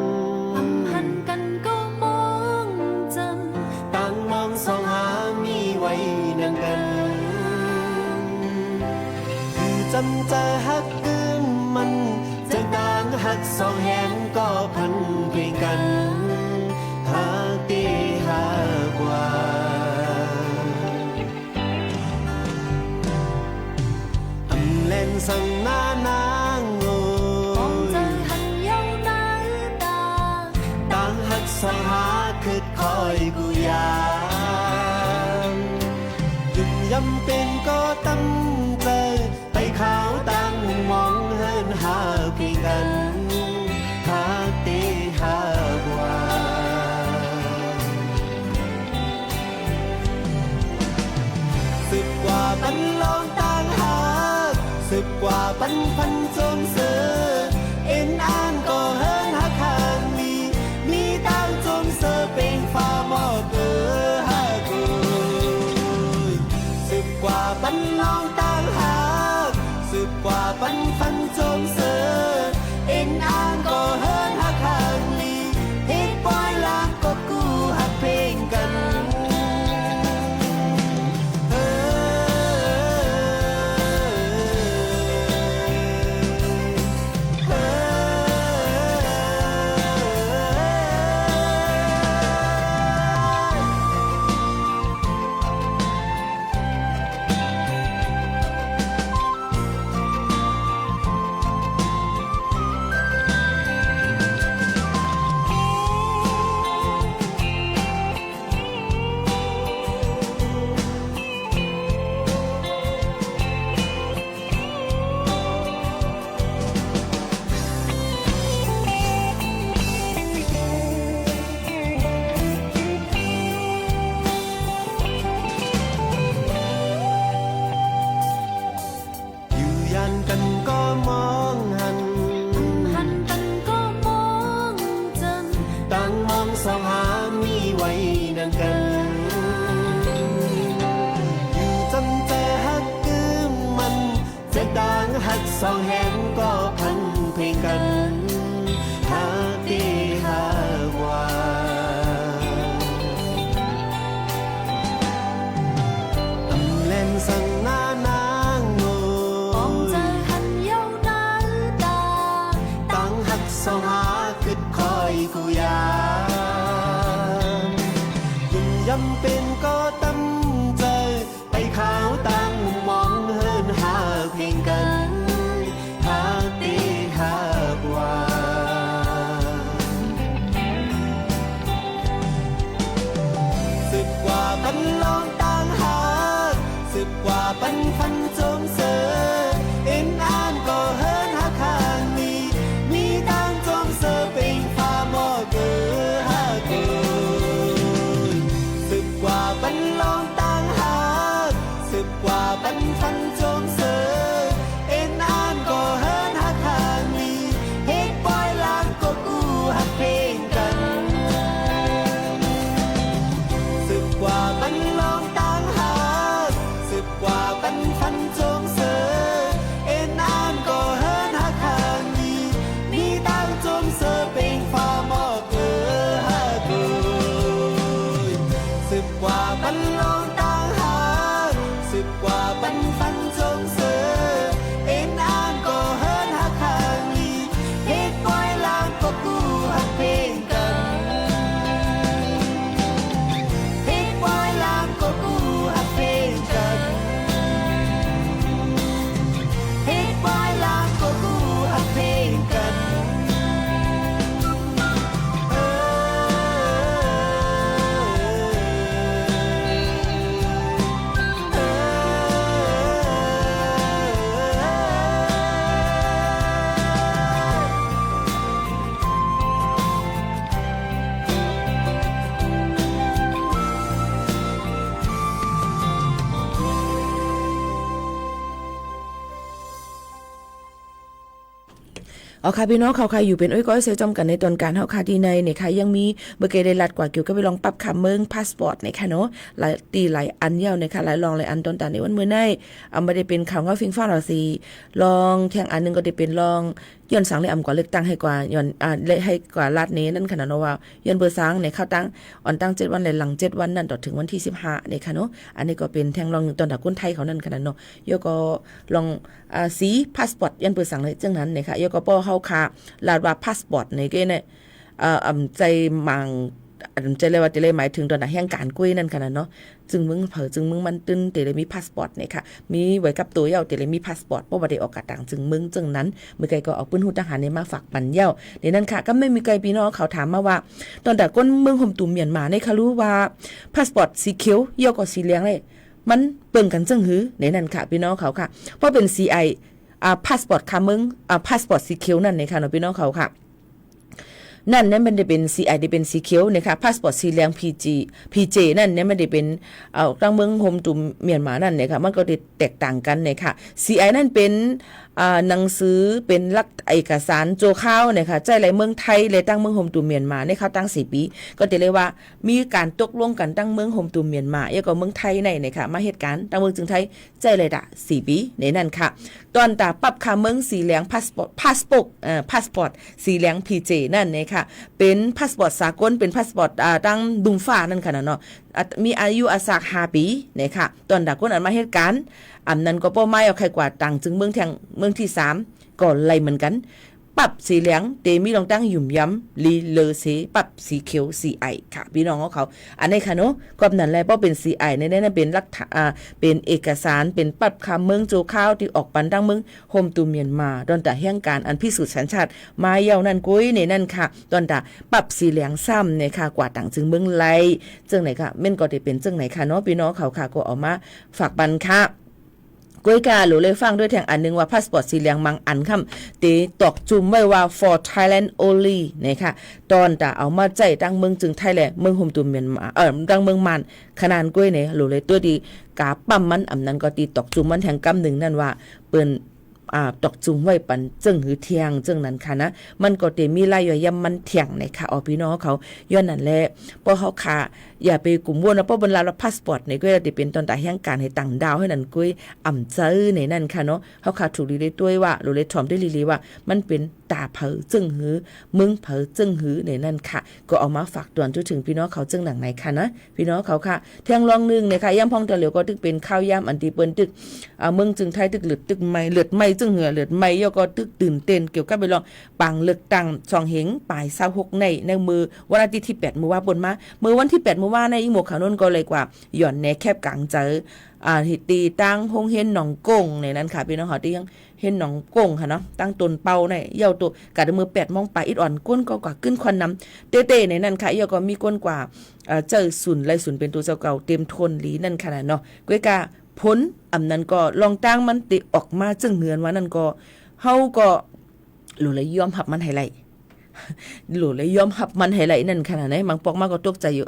กันก็มองจำต่างมองสองหามีไว้นั่งกันคือจำใจฮักกึ่งมันจังต่างฮักสองแหงก็พันเพลงกันหาตีหากว่าอำเล่นสั่งหน้านางสองหาคือคอยกูยาม นหาเพียงกันหาเตหาว่าสึกกว่าปันลองต่างหากสึกกว่าปันพันจงเสือเอ็นอ่านก็เฮินหาทางมีต่างจงเสือเป็นฟ้าหมอกเกือหากูสึกกว่าปันลองต่างหากสึกกว่าปันพันจงเสือเอ็นอ่านก็เฮินหาทางเฮ็ดปล่อยลางก็กูหักเพลงกันสองแห่งก็พันเพลงกันหาตีหาวาอำเล่นสั่งหน้านางโง่มองเจอหันเย้าหน้าตาตั้งหักสองหาคิดคอยกูยามยิ่งย้ำเป็นก็ตั้มใจไปขาวตั้งมองเฮินหาเพลงกันปันพันจงเสือเอ็นอ่านก็เฮินหาทางมีทางจงเสือเป็นฟ้าหมอเกือหากูสึกกว่าปันลองต่างหากสึกกว่าปันพันจงเสือเอ็นอ่านก็เฮินหาทางเฮ็ดปล่อยลางก็กูหักเพลงกันสึกกว่าปันลองต่างหากสึกกว่าปันพันจงเสือเอ็นอ่านก็เฮินหาทางมีต่างจงเสือเป็นฟ้าหมอกเกือหากูสึกกว่าปันลองต่างหากสึกกว่าปันพันจงเสือเอ็นอ่านก็เฮินหาทางเฮ็ดปล่อยลางก็กูหักเพลงกันเฮ็ดปล่อยลางก็กูหักเพลงกันเฮ็ดปล่อยลางก็กูหักเพลงกันเอาค่ะพี่น้องเขาค่ะอยู่เป็นอ้อยก้อยเสียจอมกันในตอนการเฮาค่ะที่ในเนี่ยค่ะยังมีเบอร์เกได้รัดกว่าเกี่ยวกับไปลองปรับคำเมืองพาสปอร์ตเนี่ยค่ะเนาะหลายตีหลายอันยาวเนี่ยค่ะหลายลองหลายอันตอนตาในวันมื้อในบ่ได้เป็นข่าวเงาฟิงฟ้าเราสิลองแข่งอันนึงก็ได้เป็นลองย้อนสังเลยกว่าเลือกตั้งให้กว่าย้อนให้กว่ารัฐนี้นั่นขนาดเนาะว่าย้อนเบอร์สังเนี่ยเข้าตั้งอ่อนตั้ง7วันเลยหลัง7วันนั่นต่อถึงวันที่15เนี่ยค่ะเนาะอันนี้ก็เป็นแทงลองตอนตะคนไทยเขานั่นขนาดเนาะยก็ลองสีพาสปอร์ตย้อนเบอร์สังเลยจังนั้นเนี่ยค่ะยก็ป้อเฮาค่ะลาดว่าพาสปอร์ตในเกเนี่ยใจมังใจเลยว่าจะเลยหมายถึงตอนแห่งการกุ้ยนั่นขนาดเนาะจึงมึงจึงมึงมันตึ้นแต่เลยมีพาสปอร์ตเนี่ยค่ะมีไว้กับตัวเย้าแต่เลยมีพาสปอร์ตเพราะว่าได้ออกกะต่างจึงมึงจึงนั้นเมื่อไกก็เอาปืนหูทหารในมาฝากปันเย้าในนั้นค่ะก็ไม่มีไกพี่น้องเขาถามมาว่าตอนแต่ก้นเมืองห่มตุ่มเมียนมาในค่ะรู้ว่าพาสปอร์ตสีเขียวเย้าก็สีเหลืองเลยมันเปิ่งกันจึงหือในนั้นค่ะพี่น้องเขาค่ะเพราะเป็น CI พาสปอร์ตคามึงพาสปอร์ตสีเขียวนั่นเนี่ยค่ะเนาะพี่น้องเขาค่ะนั่นเนี่ยมันได้เป็น CI ได้เป็นสีเขียวนะคะพาสปอร์ตสีเหลือง PJ นั่นเนี่ยมันได้เป็นตั้งเมืองโฮมตุมเมียนมานั่นเนี่ยค่ะมันก็ได้แตกต่างกันเนี่ยค่ะ CI นั่นเป็นหนังสือเป็นลักเอกสารโจข้าวเนี่ยค่ะใจไหลเมืองไทยเลยตั้งเมืองโฮมตุมเมียนมาเนี่ยเขาตั้ง4 ปีก็จะเรียกว่ามีการตกลงกันตั้งเมืองโฮมตุมเมียนมาแล้วก็เมืองไทยในเนี่ยค่ะมาเหตุการณ์ตั้งเมืองจึงไทยใจเลยด่ะ4 ปีในนั่นค่ะตอนตาปรับค่าเมืองสีเหลืองพาสปอร์ตสีเหลือง PJ นั่นเนี่ยค่ะเป็นพาสปอร์ตสากลเป็นพาสปอร์ตตั้งดุมฟ้านั่นค่ะเนาะมีอายุอาศัก5 ปีเนี่ยค่ะตอนดาก้นอันมาเหตุการณ์อันนั้นก็ป้อไม่เอาใครกว่าต่างจึงเมืองที่3ก็ไล่เหมือนกันปรับสีเหลืองเตมีลองตั้งหยุ่มย้ำลีเลอเสปรับสีเขียว CI ค่ะพี่น้องเขาอันนี้ค่ะเนาะก็นั่นแหละเพราะเป็น CI ในนั้นเป็นหลักฐานเป็นเอกสารเป็นปรับคำเมืองโจข้าวที่ออกปันตั้งเมืองโฮมตูเมียนมาตอนแต่แห่งการอันพิสูจน์สัญชาติมาเยาวนั่นกุ้ยในนั่นค่ะตอนแต่ปรับสีเหลืองซ้ำเนี่ยค่ะกว่าต่างจึงเมืองไล่จึงไหนค่ะเม่นก็ได้เป็นจึงไหนค่ะเนาะพี่น้องเขาค่ะก็ออกมาฝากบันค่ะก้อยกาหรือเลยฟังด้วยแทงอันนึงว่าพาสปอร์ตสีเหลืองมังอันคำตีตอกจุ่มไว้ว่า for Thailand only นะคะตอนแต่เอามาใจตั้งเมืองจึงไทยแหละเมืองโฮมตุมเมียนมาตั้งเมืองมันขนาดก้อยเนี่ยหรือเลยตัวดีกาปั๊มมันอำนั้นก็ตีตอกจุ่มมันแทงกำหนึ่งนั่นว่าเปิ้นตอกจุ่มไว้ปันจึงหือเทียงจึงนั้นค่ะนะมันก็เตมีลายย่ำมันเทียงนะคะพี่น้องเขาย้อนนั่นแหละเพราะเขาค่ะอย่าไปกลุ่มวนนะเพราะบรรลาพาสปอร์ตในก็จะเป็นตอนแต่แห่งการให้ต่างดาวให้นั่นกุ้ยเจอในนั่นค่ะเนาะเขาค่ะถูกลีเลยด้วยว่าหรือเลยถอมได้ลีว่ามันเป็นตาเผอจึงหือมึงเผอจึงหือในนั่นค่ะก็เอามาฝากตวนถึงพี่น้องเขาจึงหนังไหนค่ะนะพี่น้องเขาค่ะเที่ยงรองนึงนะคะย่ำพองตะเหลียวก็ตึกเป็นข้าวย่ำอันตีเปิ้นตึกเมืองจึงไทยตึกเลือดตึกไม่เลือดไม่จึงเหือเลือดไม่ย่อก็ตึกตื่นเต้นเกี่ยวกับไปลองปังเลือกตั้งช่องเหงปลาย26ในมือวันอาทิตย์ที่8มื้อว่าบนมามื้อวันที่8มื้อว่าในอีหมวกขาวนุ่นก็เลยกว่าหย่อนแหนแคบกลางเจอที่ตีตั้งฮงเฮ็นหนองกงในนั้นค่ะพี่น้องเขาที่ยังเห็นหนองกงค่ะเนาะตั้งตนเป่าในเย่าตัวกะมือ8 โมงไปอิดอ่อนก้นก็กว่าขึ้นควันน้ำเต้ๆในนั้นค่ะเย่าก็มีก้นกว่าเจอศูนย์ไรศูนย์เป็นตัวเจ้าเก่าเต็มทนหลีนั่นค่ะเนาะก้อยกาพ้นนั้นก็ลองตั้งมันติออกมาจึงเหนือนว่านั่นก็เฮาก็หลุเลยยอมหับมันให้ไหลหลุเลยยอมหับมันให้ไหลนั่นขนาดไหนบางปอกมากก็ตกใจอยู่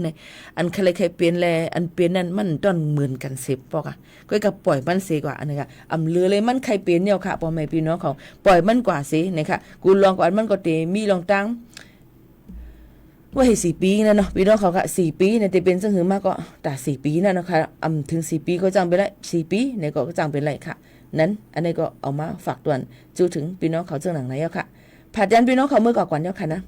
เนี่ยอันใครเปลี่ยนแลอันเปลี่ยนนั่นมันต้นเหมือนกันเสพปอกก็กับปล่อยมันเสียกว่าอันนี้ค่ะเลือเลยมันใครเปลี่ยนเนี่ยค่ะพ่อแม่พี่น้องเขาปล่อยมันกว่าสินะคะกูลองกว่ามันก็เตมีลองตั้งว่าให้4 ปีนั่นเนาะพี่น้องเขาค่ะ4 ปีเนี่ยจะเป็นจังหือมากก็แต่4 ปีนั่นนะคะถึง4 ปีก็จังเป็นไร4 ปีเนี่ยก็จังเป็นไรค่ะนั้นอันนี้ก็เอามาฝากตวนจูถึงพี่น้องเขาจังหนังไหนอ่ะค่ะผาดยันพี่น้องเขาเมื่อก่อนเนี่ยค่ะนะ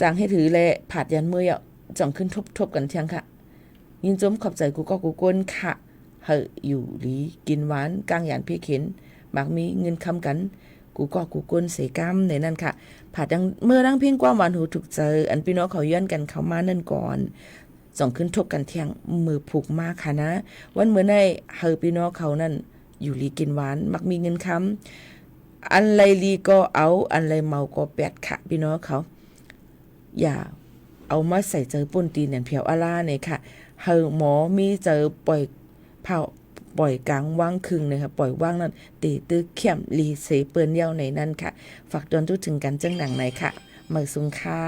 จางให้ถือแลผาดยันเมื่อจังขึ้นทบกันเที่ยงค่ะยินจมขอบใจกูก็กูก้นค่ะเฮอยู่หลีกินหวานกลางหยานพี่เข็นมักมีเงินคำกันกูก็กูก้นเสกำในนั่นค่ะผาดยังเมื่อนั่งเพียงความหวานหูถูกเจออันพี่น้องเขาย้อนกันเขามานั่นก่อนจ่องขึ้นทบกันเที่ยงมือผูกมากค่ะนะวันเมื่อในเฮพี่น้องเขานั่นอยู่หลีกินหวานมักมีเงินคำอันไรลีก็เอาอันไรเมาก็แปดค่ะพี่น้องเขาอย่าเอามาใส่เจอป่นตีนเพียวอาล่าเนี่ยค่ะเฮาหมอมีเจอปล่อยเผาปล่อยกลางว่างครึ่งเลยค่ะปล่อยว่างนั่นตีตื้อเข้มลีเสเปิ้นเย้าในนั่นค่ะฝากตอนทุกถึงกันจังหนังไหนค่ะเมื่อสุงค่ะ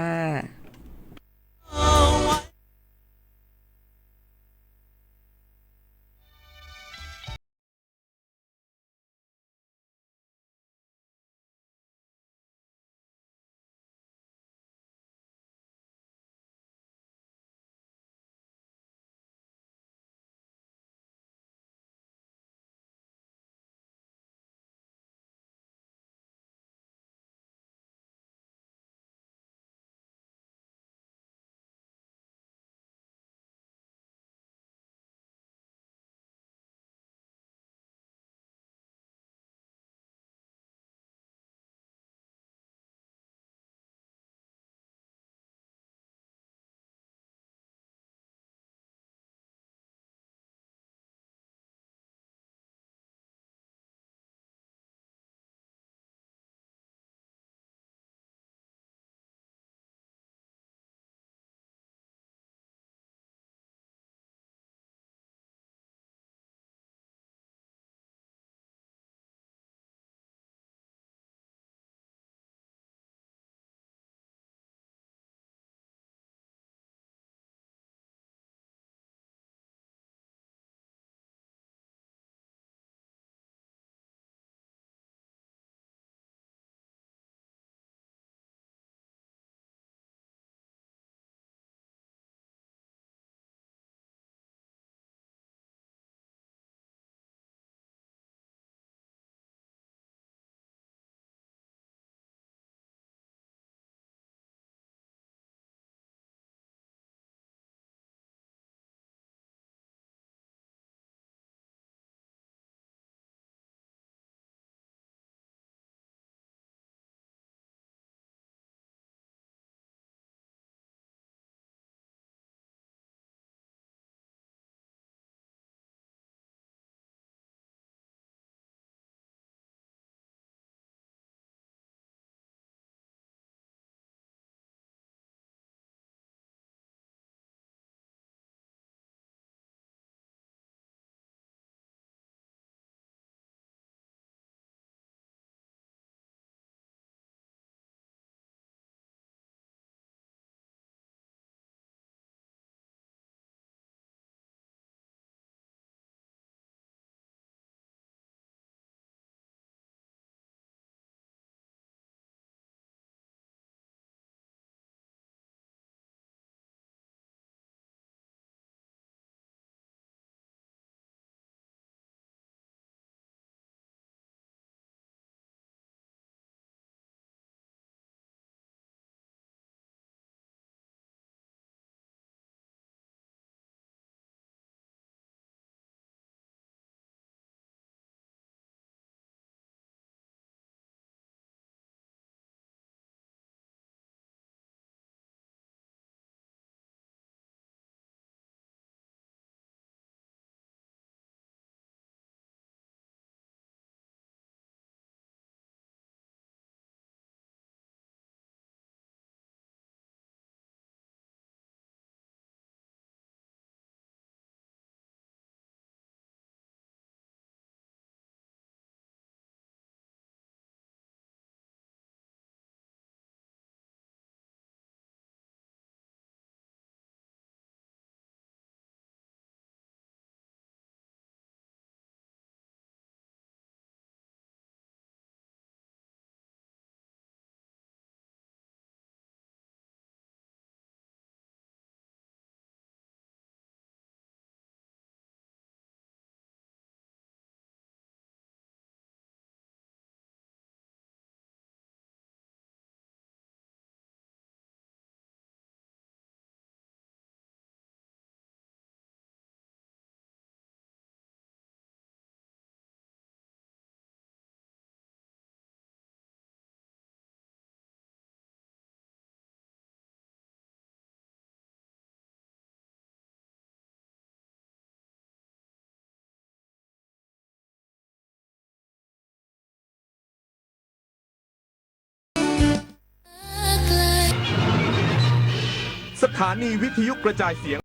ฐานีวิทยุกระจายเสียง